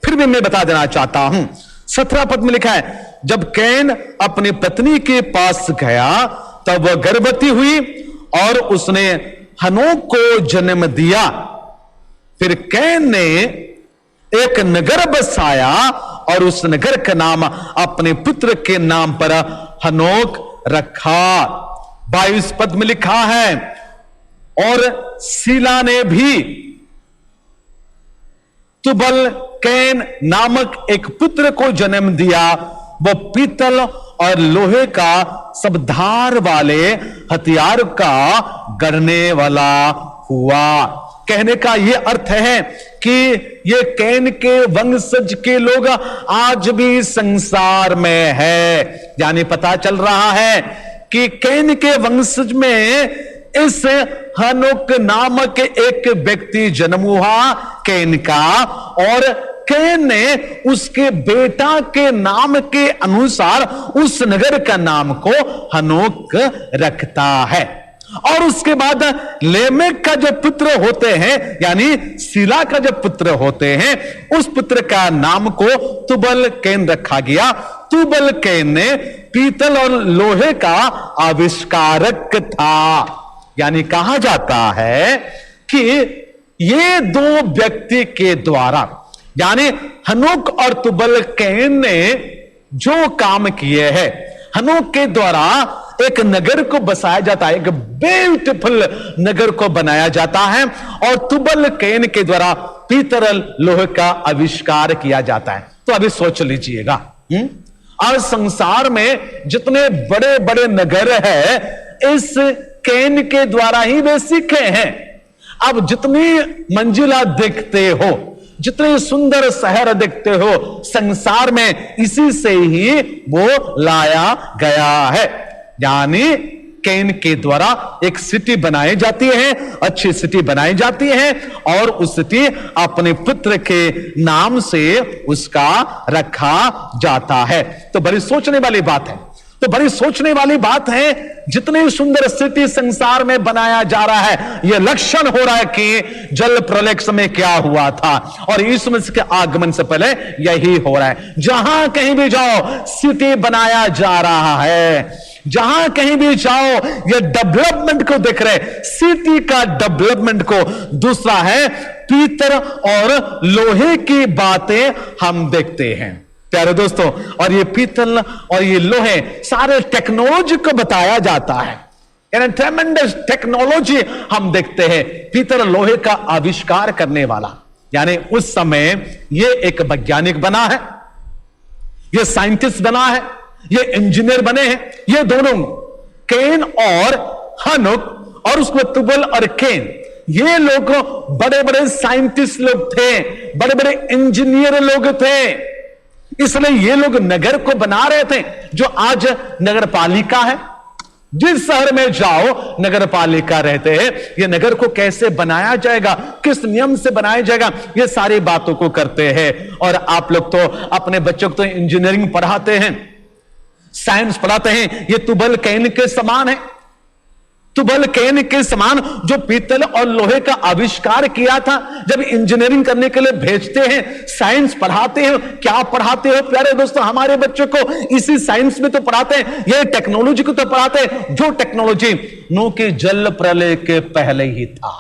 फिर भी मैं बता देना चाहता हूं। 17 पद में लिखा है, जब कैन अपनी पत्नी के पास गया तब वह गर्भवती हुई और उसने हनोक को जन्म दिया। फिर कैन ने एक नगर बसाया और उस नगर का नाम अपने पुत्र के नाम पर हनोक रखा। 22 पद में लिखा है, और सीला ने भी तुबल कैन नामक एक पुत्र को जन्म दिया। वो पीतल और लोहे का सब धार वाले हथियार का गढ़ने वाला हुआ। कहने का यह अर्थ है कि ये कैन के वंशज के लोग आज भी संसार में है। यानी पता चल रहा है कि कैन के वंशज में इस हनोक नामक एक व्यक्ति जन्म हुआ कैन का, और कैन ने उसके बेटा के नाम के अनुसार उस नगर का नाम को हनोक रखता है। और उसके बाद लेमेक का जो पुत्र होते हैं, यानी सीला का जो पुत्र होते हैं, उस पुत्र का नाम को तुबल कैन रखा गया। तुबल कैन ने पीतल और लोहे का आविष्कारक था। यानी कहा जाता है कि ये दो व्यक्ति के द्वारा, यानी हनोक और तुबल कैन ने जो काम किए हैं, हनोक के द्वारा एक नगर को बसाया जाता है, एक ब्यूटीफुल नगर को बनाया जाता है, और तुबल कैन के द्वारा पीतल लोहे का आविष्कार किया जाता है। तो अभी सोच लीजिएगा, आज संसार में जितने बड़े बड़े नगर है, इस कैन के द्वारा ही वे सीखे हैं। अब जितनी मंजिला देखते हो, जितने सुंदर शहर देखते हो संसार में, इसी से ही वो लाया गया है। यानी कैन के द्वारा एक सिटी बनाई जाती है, अच्छी सिटी बनाई जाती है, और उस सिटी अपने पुत्र के नाम से उसका रखा जाता है। तो बड़ी सोचने वाली बात है। तो बड़ी सोचने वाली बात है, जितनी सुंदर स्थिति संसार में बनाया जा रहा है, यह लक्षण हो रहा है कि जल प्रलय समय क्या हुआ था, और यीशु मसीह के आगमन से पहले यही हो रहा है। जहां कहीं भी जाओ सिटी बनाया जा रहा है, जहां कहीं भी जाओ ये डेवलपमेंट को देख रहे, सिटी का डेवलपमेंट को। दूसरा है पीतल और लोहे की बातें हम देखते हैं प्यारे दोस्तों, और ये पीतल और ये लोहे सारे टेक्नोलॉजी को बताया जाता है। यानी ट्रेमेंडस टेक्नोलॉजी हम देखते हैं, पीतल लोहे का आविष्कार करने वाला। यानी उस समय ये एक वैज्ञानिक बना है, ये साइंटिस्ट बना है, ये इंजीनियर बने हैं। ये दोनों कैन और हनोक, और उसको तुबल और कैन, ये लोग बड़े बड़े साइंटिस्ट लोग थे, बड़े बड़े इंजीनियर लोग थे। इसलिए ये लोग नगर को बना रहे थे, जो आज नगर पालिका है। जिस शहर में जाओ नगर पालिका रहते हैं, ये नगर को कैसे बनाया जाएगा, किस नियम से बनाया जाएगा, ये सारी बातों को करते हैं। और आप लोग तो अपने बच्चों को तो इंजीनियरिंग पढ़ाते हैं, साइंस पढ़ाते हैं। ये तुबल कैन के समान है, तुबल कैन के समान जो पीतल और लोहे का आविष्कार किया था। जब इंजीनियरिंग करने के लिए भेजते हैं, साइंस पढ़ाते हैं, क्या पढ़ाते हो प्यारे दोस्तों, हमारे बच्चों को इसी साइंस में तो पढ़ाते हैं, ये टेक्नोलॉजी को तो पढ़ाते हैं, जो टेक्नोलॉजी नूह के जल प्रलय के पहले ही था।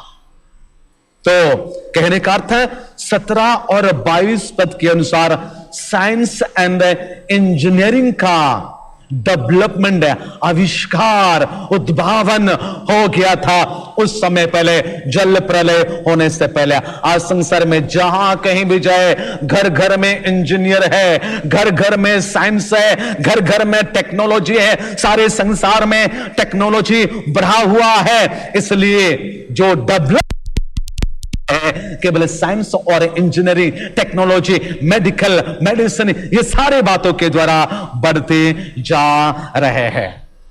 तो कहने का अर्थ है 17 और 22 पद के अनुसार साइंस एंड इंजीनियरिंग का डेवलपमेंट, आविष्कार, उद्भावन हो गया था उस समय पहले, जल प्रलय होने से पहले। आज संसार में जहां कहीं भी जाए, घर घर में इंजीनियर है, घर घर में साइंस है, घर घर में टेक्नोलॉजी है। सारे संसार में टेक्नोलॉजी बढ़ा हुआ है, इसलिए जो डेवलप केवल साइंस और इंजीनियरिंग, टेक्नोलॉजी, मेडिकल, मेडिसिन, ये सारे बातों के द्वारा बढ़ते जा रहे हैं।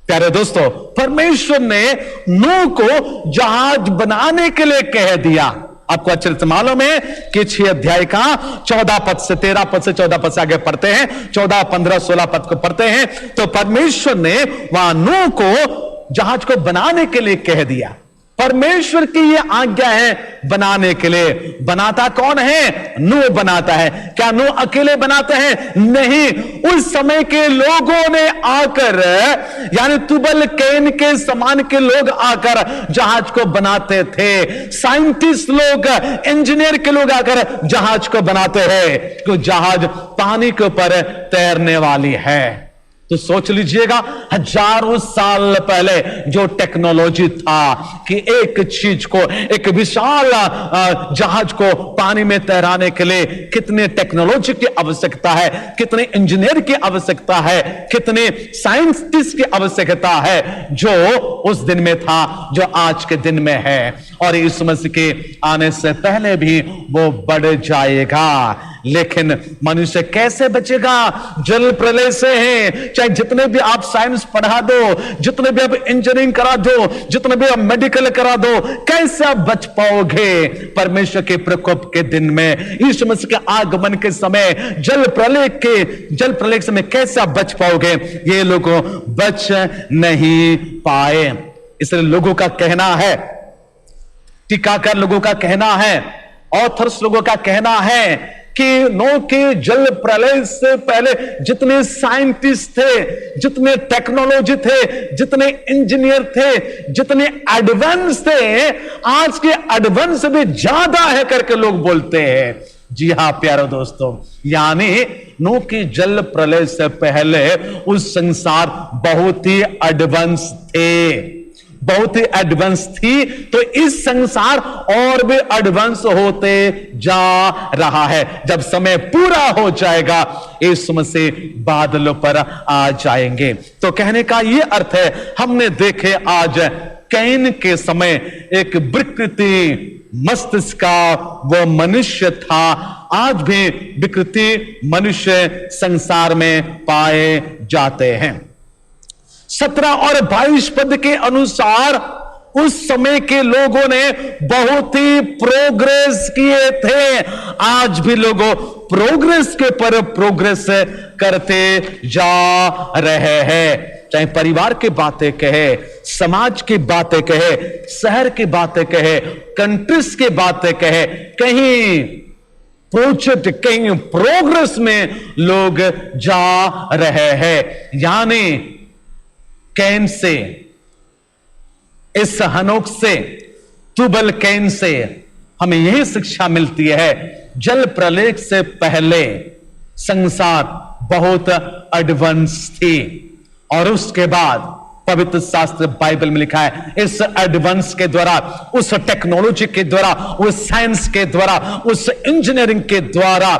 प्यारे दोस्तों, परमेश्वर ने नूह को जहाज बनाने के लिए कह दिया। आपको अच्छे से मालूम है कि 6 अध्याय का 14 पद से 13 पद से 14 पद से आगे पढ़ते हैं, 14, 15, 16 पद को पढ़ते हैं, तो परमेश्वर ने वहां नूह को जहाज को बनाने के लिए कह दिया। परमेश्वर की ये आज्ञा है बनाने के लिए। बनाता कौन है? नूह बनाता है। क्या नूह अकेले बनाते हैं? नहीं, उस समय के लोगों ने आकर, यानी तुबल कैन के समान के लोग आकर जहाज को बनाते थे। साइंटिस्ट लोग, इंजीनियर के लोग आकर जहाज को बनाते हैं, क्योंकि जहाज पानी के ऊपर तैरने वाली है। तो सोच लीजिएगा, हजारों साल पहले जो टेक्नोलॉजी था कि एक चीज को, एक विशाल जहाज को पानी में तैराने के लिए कितने टेक्नोलॉजी की आवश्यकता है, कितने इंजीनियर की आवश्यकता है, कितने साइंटिस्ट की आवश्यकता है, जो उस दिन में था, जो आज के दिन में है। और यीशु मसीह के आने से पहले भी वो बढ़ जाएगा। लेकिन मनुष्य कैसे बचेगा? जल प्रलय से है। चाहे जितने भी आप साइंस पढ़ा दो, जितने भी आप इंजीनियरिंग करा दो, जितने भी आप मेडिकल करा दो, कैसे आप बच पाओगे परमेश्वर के प्रकोप के दिन में? यीशु मसीह के आगमन के समय, जल प्रलय के समय कैसे आप बच पाओगे? ये लोग बच नहीं पाए। इसलिए लोगों का कहना है, टीकाकार लोगों का कहना है, ऑथर्स लोगों का कहना है कि नूह के जल प्रलय से पहले जितने साइंटिस्ट थे, जितने टेक्नोलॉजी थे, जितने इंजीनियर थे, जितने एडवांस थे, आज के एडवांस से भी ज्यादा है करके लोग बोलते हैं। जी हां प्यारे दोस्तों, यानी नूह की जल प्रलय से पहले उस संसार बहुत ही एडवांस थे, बहुत ही एडवांस थी। तो इस संसार और भी एडवांस होते जा रहा है। जब समय पूरा हो जाएगा, यीशु मसीह बादलों पर आ जाएंगे। तो कहने का यह अर्थ है, हमने देखे आज कैन के समय एक विकृति मस्तिष्क का वो मनुष्य था। आज भी विकृति मनुष्य संसार में पाए जाते हैं। 17 और 22 पद के अनुसार उस समय के लोगों ने बहुत ही प्रोग्रेस किए थे। आज भी लोग प्रोग्रेस के पर प्रोग्रेस करते जा रहे हैं। चाहे परिवार की बातें कहे, समाज की बातें कहे, शहर की बातें कहे, कंट्रीज की बातें कहे, कहीं प्रोजेक्ट, कहीं प्रोग्रेस में लोग जा रहे हैं। यानी कैन से, इस हनोक से, तुबल कैन से हमें यही शिक्षा मिलती है, जल प्रलय से पहले संसार बहुत एडवांस थी। और उसके बाद पवित्र शास्त्र बाइबल में लिखा है, इस एडवांस के द्वारा, उस टेक्नोलॉजी के द्वारा, उस साइंस के द्वारा, उस इंजीनियरिंग के द्वारा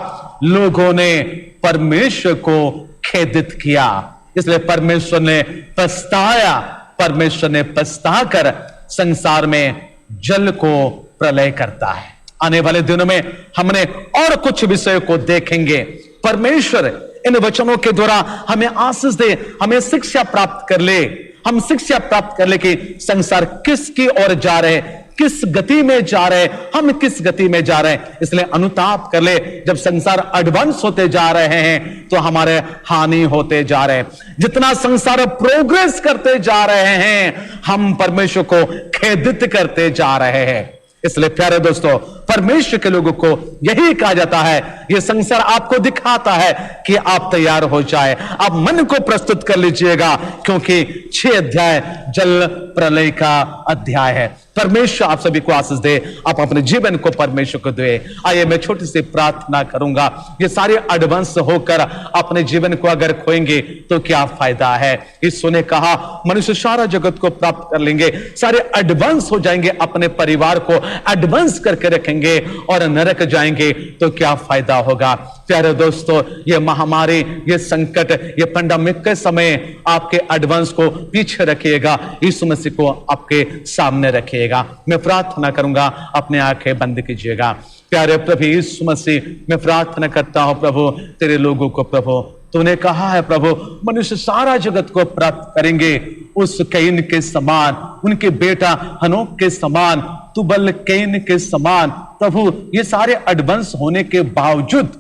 लोगों ने परमेश्वर को खेदित किया। इसलिए परमेश्वर ने पछताया, परमेश्वर ने पछता कर संसार में जल को प्रलय करता है। आने वाले दिनों में हमने और कुछ विषयों को देखेंगे। परमेश्वर इन वचनों के द्वारा हमें आशीष दे, हमें शिक्षा प्राप्त कर ले, हम शिक्षा प्राप्त कर ले कि संसार किसकी ओर जा रहे, किस गति में जा रहे, हम किस गति में जा रहे हैं। इसलिए अनुताप कर ले। जब संसार एडवांस होते जा रहे हैं तो हमारे हानि होते जा रहे हैं। जितना संसार प्रोग्रेस करते जा रहे हैं, हम परमेश्वर को खेदित करते जा रहे हैं। इसलिए प्यारे दोस्तों, परमेश्वर के लोगों को यही कहा जाता है, यह संसार आपको दिखाता है कि आप तैयार हो जाए, आप मन को प्रस्तुत कर लीजिएगा, क्योंकि 6 अध्याय जल प्रलय का अध्याय है। परमेश्वर आप सभी को आशीष दे, आप अपने जीवन को परमेश्वर को दे। आइए मैं छोटी सी प्रार्थना करूंगा। ये सारे एडवांस होकर अपने जीवन को अगर खोएंगे तो क्या फायदा है? यीशु ने कहा मनुष्य सारा जगत को प्राप्त कर लेंगे, सारे एडवांस हो जाएंगे, अपने परिवार को एडवांस करके रखेंगे और नरक जाएंगे तो क्या फायदा होगा? प्यारे दोस्तों, ये महामारी, ये संकट, ये पेंडेमिक के समय आपके एडवांस को पीछे रखिएगा, यीशु मसीह को आपके सामने रखिएगा। मैं प्रार्थना करूंगा, अपने आंखें बंद कीजिएगा। प्यारे प्रभु यीशु मसीह, मैं प्रार्थना करता हूं प्रभु, तेरे लोगों को प्रभु, तूने कहा है प्रभु मनुष्य सारा जगत को प्राप्त करेंगे, उस कैन के समान, उनके बेटा हनोक के समान, तुबल कैन के समान। प्रभु ये सारे एडवांस होने के बावजूद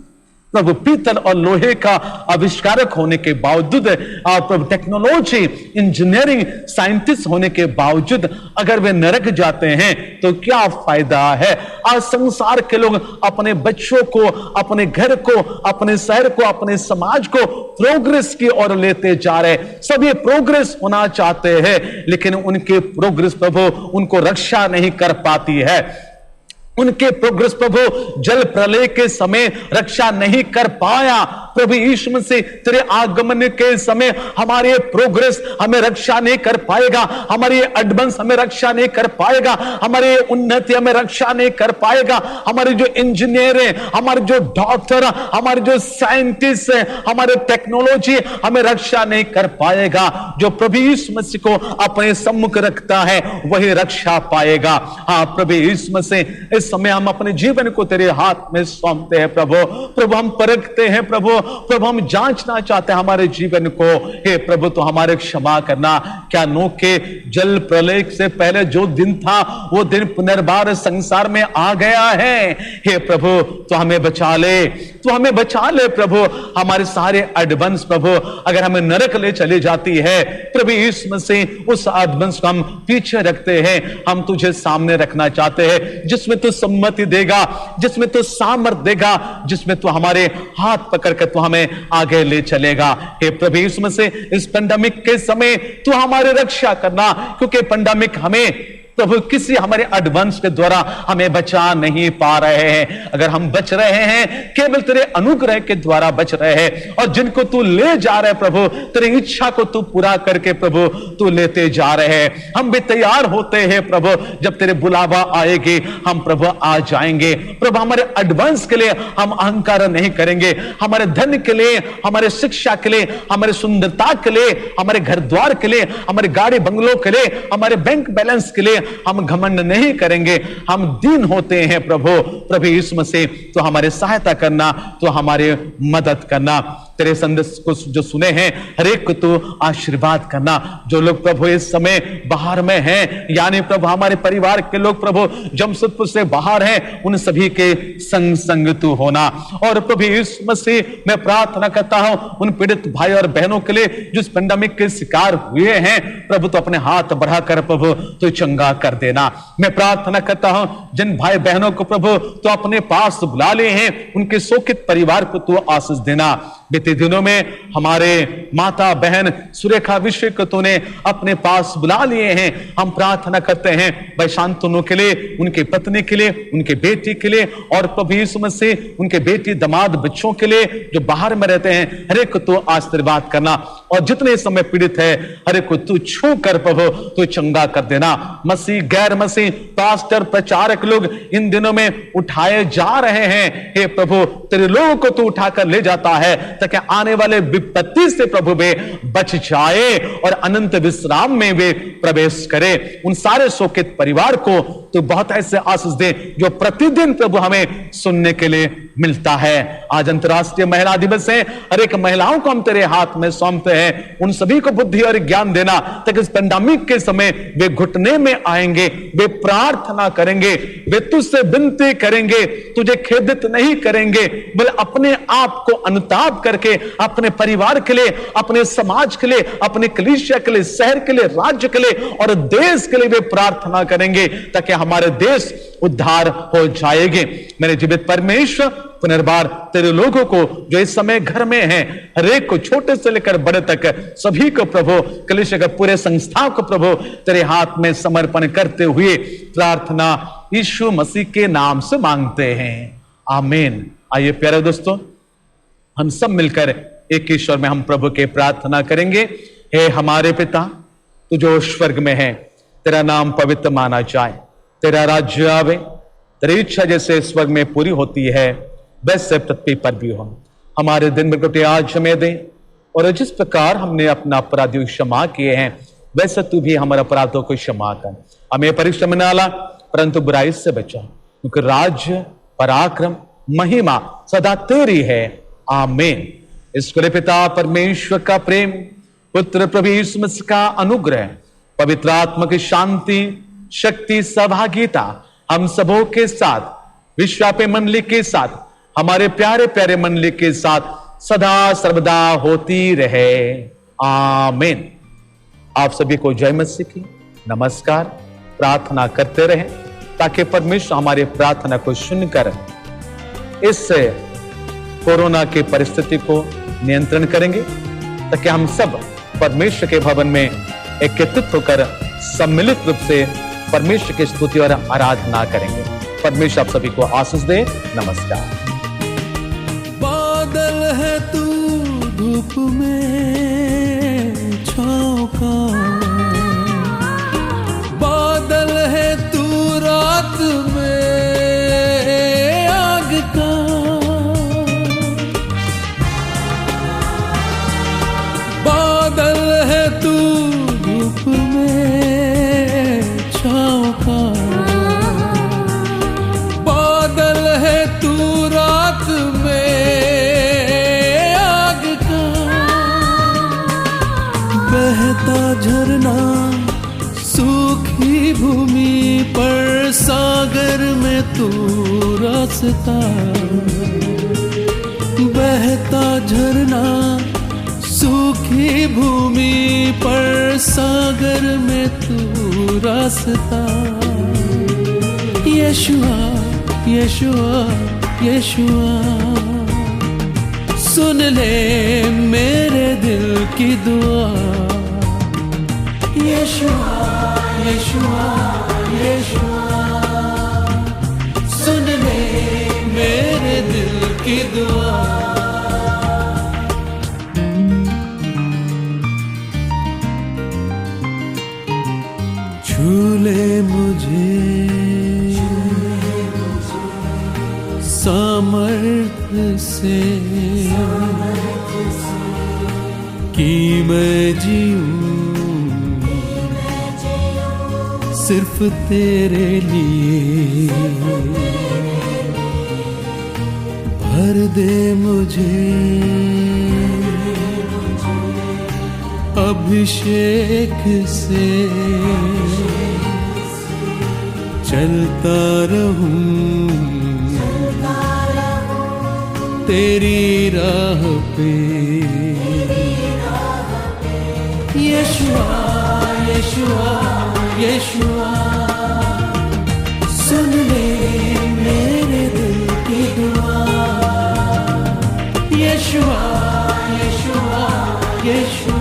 प्रभु पीतल और लोहे का आविष्कारक होने के बावजूद, प्रभु टेक्नोलॉजी, इंजीनियरिंग, साइंटिस्ट होने के बावजूद अगर वे नरक जाते हैं तो क्या फायदा है। आज संसार के लोग अपने बच्चों को, अपने घर को, अपने शहर को, अपने समाज को प्रोग्रेस की ओर लेते जा रहे। सभी प्रोग्रेस होना चाहते हैं, लेकिन उनके प्रोग्रेस प्रभु उनको रक्षा नहीं कर पाती है। उनके प्रोग्रेस प्रभु जल प्रलय के समय रक्षा नहीं कर पाया। प्रभु यीशु मसीह तेरे आगमन के समय हमारे प्रोग्रेस हमें रक्षा नहीं कर पाएगा, हमारी एडवांस हमें रक्षा नहीं कर पाएगा, हमारी उन्नति हमें रक्षा नहीं कर पाएगा। हमारे जो इंजीनियर हैं, हमारे जो डॉक्टर, हमारे जो साइंटिस्ट हैं, हमारे टेक्नोलॉजी हमें रक्षा नहीं कर पाएगा। जो प्रभु यीशु मसीह को अपने सम्मुख रखता है वही रक्षा पाएगा। हाँ प्रभु यीशु मसीह, इस समय हम अपने जीवन को तेरे हाथ में सौंपते हैं प्रभु। प्रभु हम परखते हैं प्रभु, प्रभु हम जांचना चाहते हैं हमारे जीवन को। हे प्रभु तो हमारे क्षमा करना। क्या नूह के जल प्रलय से पहले जो दिन था वो दिन पुनर्बार संसार में आ गया है। हे प्रभु तो हमें बचा ले, तो हमें बचा ले प्रभु। हमारे सारे एडवांस प्रभु अगर हमें नरक ले चली जाती है, प्रभु यीशु मसीह उस एडवांस को हम पीछे रखते हैं। हम तुझे सामने रखना चाहते हैं, जिसमें तू सम्मति देगा, जिसमें तू सामर्थ देगा, जिसमें तू हमारे हाथ पकड़ कर तू हमें आगे ले चलेगा। हे प्रभु यीशु मसीह, इस पेंडेमिक के समय तू हमारी रक्षा करना, क्योंकि पेंडेमिक हमें प्रभु किसी हमारे एडवांस के द्वारा हमें बचा नहीं पा रहे हैं। अगर हम बच रहे हैं केवल तेरे अनुग्रह के द्वारा बच रहे हैं, और जिनको तू ले जा रहे प्रभु, तेरी इच्छा को तू पूरा करके प्रभु तू लेते जा रहे हैं। हम भी तैयार होते हैं प्रभु, जब तेरे बुलावा आएगी हम प्रभु आ जाएंगे। प्रभु हमारे एडवांस के लिए हम अहंकार नहीं करेंगे, हमारे धन के लिए, हमारे शिक्षा के लिए, हमारे सुंदरता के लिए, हमारे घर द्वार के लिए, हमारे गाड़ी बंगलों के लिए, हमारे बैंक बैलेंस के लिए हम घमंड नहीं करेंगे। हम दीन होते हैं प्रभु। प्रभु यीशु मसीह तो हमारे सहायता करना, तो हमारे मदद करना। तेरे संदेश को जो सुने हैं हर एक को तू आशीर्वाद करना। जो लोग प्रभु इस समय बाहर में हैं, यानी प्रभु हमारे परिवार के लोग प्रभु जमशेदपुर से बाहर हैं, उन सभी के संग संग तू होना। और प्रभु यीशु मसीह मैं प्रार्थना करता हूं उन पीड़ित भाई और बहनों के लिए जो इस पेंडेमिक के शिकार हुए हैं, प्रभु तो अपने हाथ बढ़ाकर प्रभु तो चंगा कर देना। मैं प्रार्थना करता हूं जिन भाई बहनों को प्रभु तो अपने पास बुला लिए हैं, उनके शोकित परिवार को तू आशीष देना। बीते दिनों में हमारे माता बहन सुरेखा विषय को तूने अपने पास बुला लिए हैं। हम प्रार्थना करते हैं भाई शांतनु के लिए, उनके पत्नी के लिए, उनके बेटी के लिए, और प्रभु यीशु मसीह उनके बेटी दामाद बच्चों के लिए जो बाहर में रहते हैं, हर एक को तू आशीर्वाद करना। और जितने समय पीड़ित है हर एक को तू छू कर प्रभु तू चंगा कर देना। मसीह गैर मसीह पास्टर प्रचारक लोग इन दिनों में उठाए जा रहे हैं। हे प्रभु तेरे लोगों को तू उठाकर ले जाता है ताकि आने वाले विपत्ति से प्रभु वे बच जाए और अनंत विश्राम में वे प्रवेश करे। उन सारे शोकित परिवार को तो बहुत ऐसे आशीष दे जो प्रतिदिन प्रभु हमें सुनने के लिए मिलता है। आज अंतर्राष्ट्रीय महिला दिवस है, हर एक महिलाओं को हम तेरे हाथ में सौंपते हैं। उन सभी को बुद्धि और ज्ञान देना ताकि इस पेंडेमिक के समय वे घुटने में आएंगे, वे प्रार्थना करेंगे, वे तुझसे विनती करेंगे, तुझे खेदित नहीं करेंगे, बल्कि अपने आप को अनुताप करके अपने परिवार के लिए, अपने समाज के लिए, अपने कलीसिया के लिए, शहर के लिए, राज्य के लिए और देश के लिए वे प्रार्थना करेंगे ताकि हमारे देश उद्धार हो जाएंगे। मेरे जीवित परमेश्वर पुनर्बार तेरे लोगों को जो इस समय घर में हैं, हर एक को छोटे से लेकर बड़े तक सभी को प्रभु कलीसिया के पूरे संस्था को प्रभु तेरे हाथ में समर्पण करते हुए प्रार्थना यीशु मसीह के नाम से मांगते हैं, आमीन। आइए प्यारे दोस्तों, हम सब मिलकर एक ईश्वर में हम प्रभु के प्रार्थना करेंगे। हे हमारे पिता तू जो स्वर्ग में है, तेरा नाम पवित्र माना जाए, तेरा राज्य आवे, तेरी इच्छा जैसे स्वर्ग में पूरी होती है वैसे पृथ्वी पर भी हो। हमारे दिन में रोटी आज हमें दे, और जिस प्रकार हमने अपना अपराधियों को क्षमा किए हैं वैसे तू भी हमारे अपराधों को क्षमा कर। हमें परीक्षा में ना ला परंतु बुराई से बचा, क्योंकि राज्य पराक्रम महिमा सदा तेरी है, आमीन। इसके पिता परमेश्वर का प्रेम, पुत्र प्रभु यीशु मसीह का अनुग्रह, पवित्र आत्मा की शांति, शक्ति, सहभागिता हम सबों के साथ, विश्वापी मंडली के साथ, हमारे प्यारे प्यारे मंडली के साथ सदा सर्वदा होती रहे। आमीन। आप सभी को जय मसीह की नमस्कार। प्रार्थना करते रहें ताकि परमेश्वर हमारी प्रार्थना को सुनकर इस कोरोना की परिस्थिति को नियंत्रण करेंगे, ताकि हम सब परमेश्वर के भवन में एकत्रित होकर सम्मिलित रूप से परमेश्वर की स्तुति और आराधना करेंगे। परमेश्वर आप सभी को आशीष दे। नमस्कार। बादल है तू धूप में छाँव का, बादल है तू रात में आग का, बादल है तू धूप में छाँव का, बादल है तू रात में आग का, बहता झरना सूखी भूमि पर, सागर में तू रास्ता, बहता झरना सूखी भूमि पर, सागर में तू रास्ता। यीशुआ यीशुआ यीशुआ, सुन ले मेरे दिल की दुआ। यीशुआ यीशुआ यीशुआ, सुन ले मेरे दिल की दुआ। छू ले मुझे सामर्थ्य से कि मैं जीऊं सिर्फ तेरे लिए, भर दे मुझे अभिषेक से, चलता रहूं तेरी राह पे। यीशुआ यीशुआ यीशुआ, सुन ले मेरे दिल की दुआ। यीशुआ यीशुआ यीशुआ,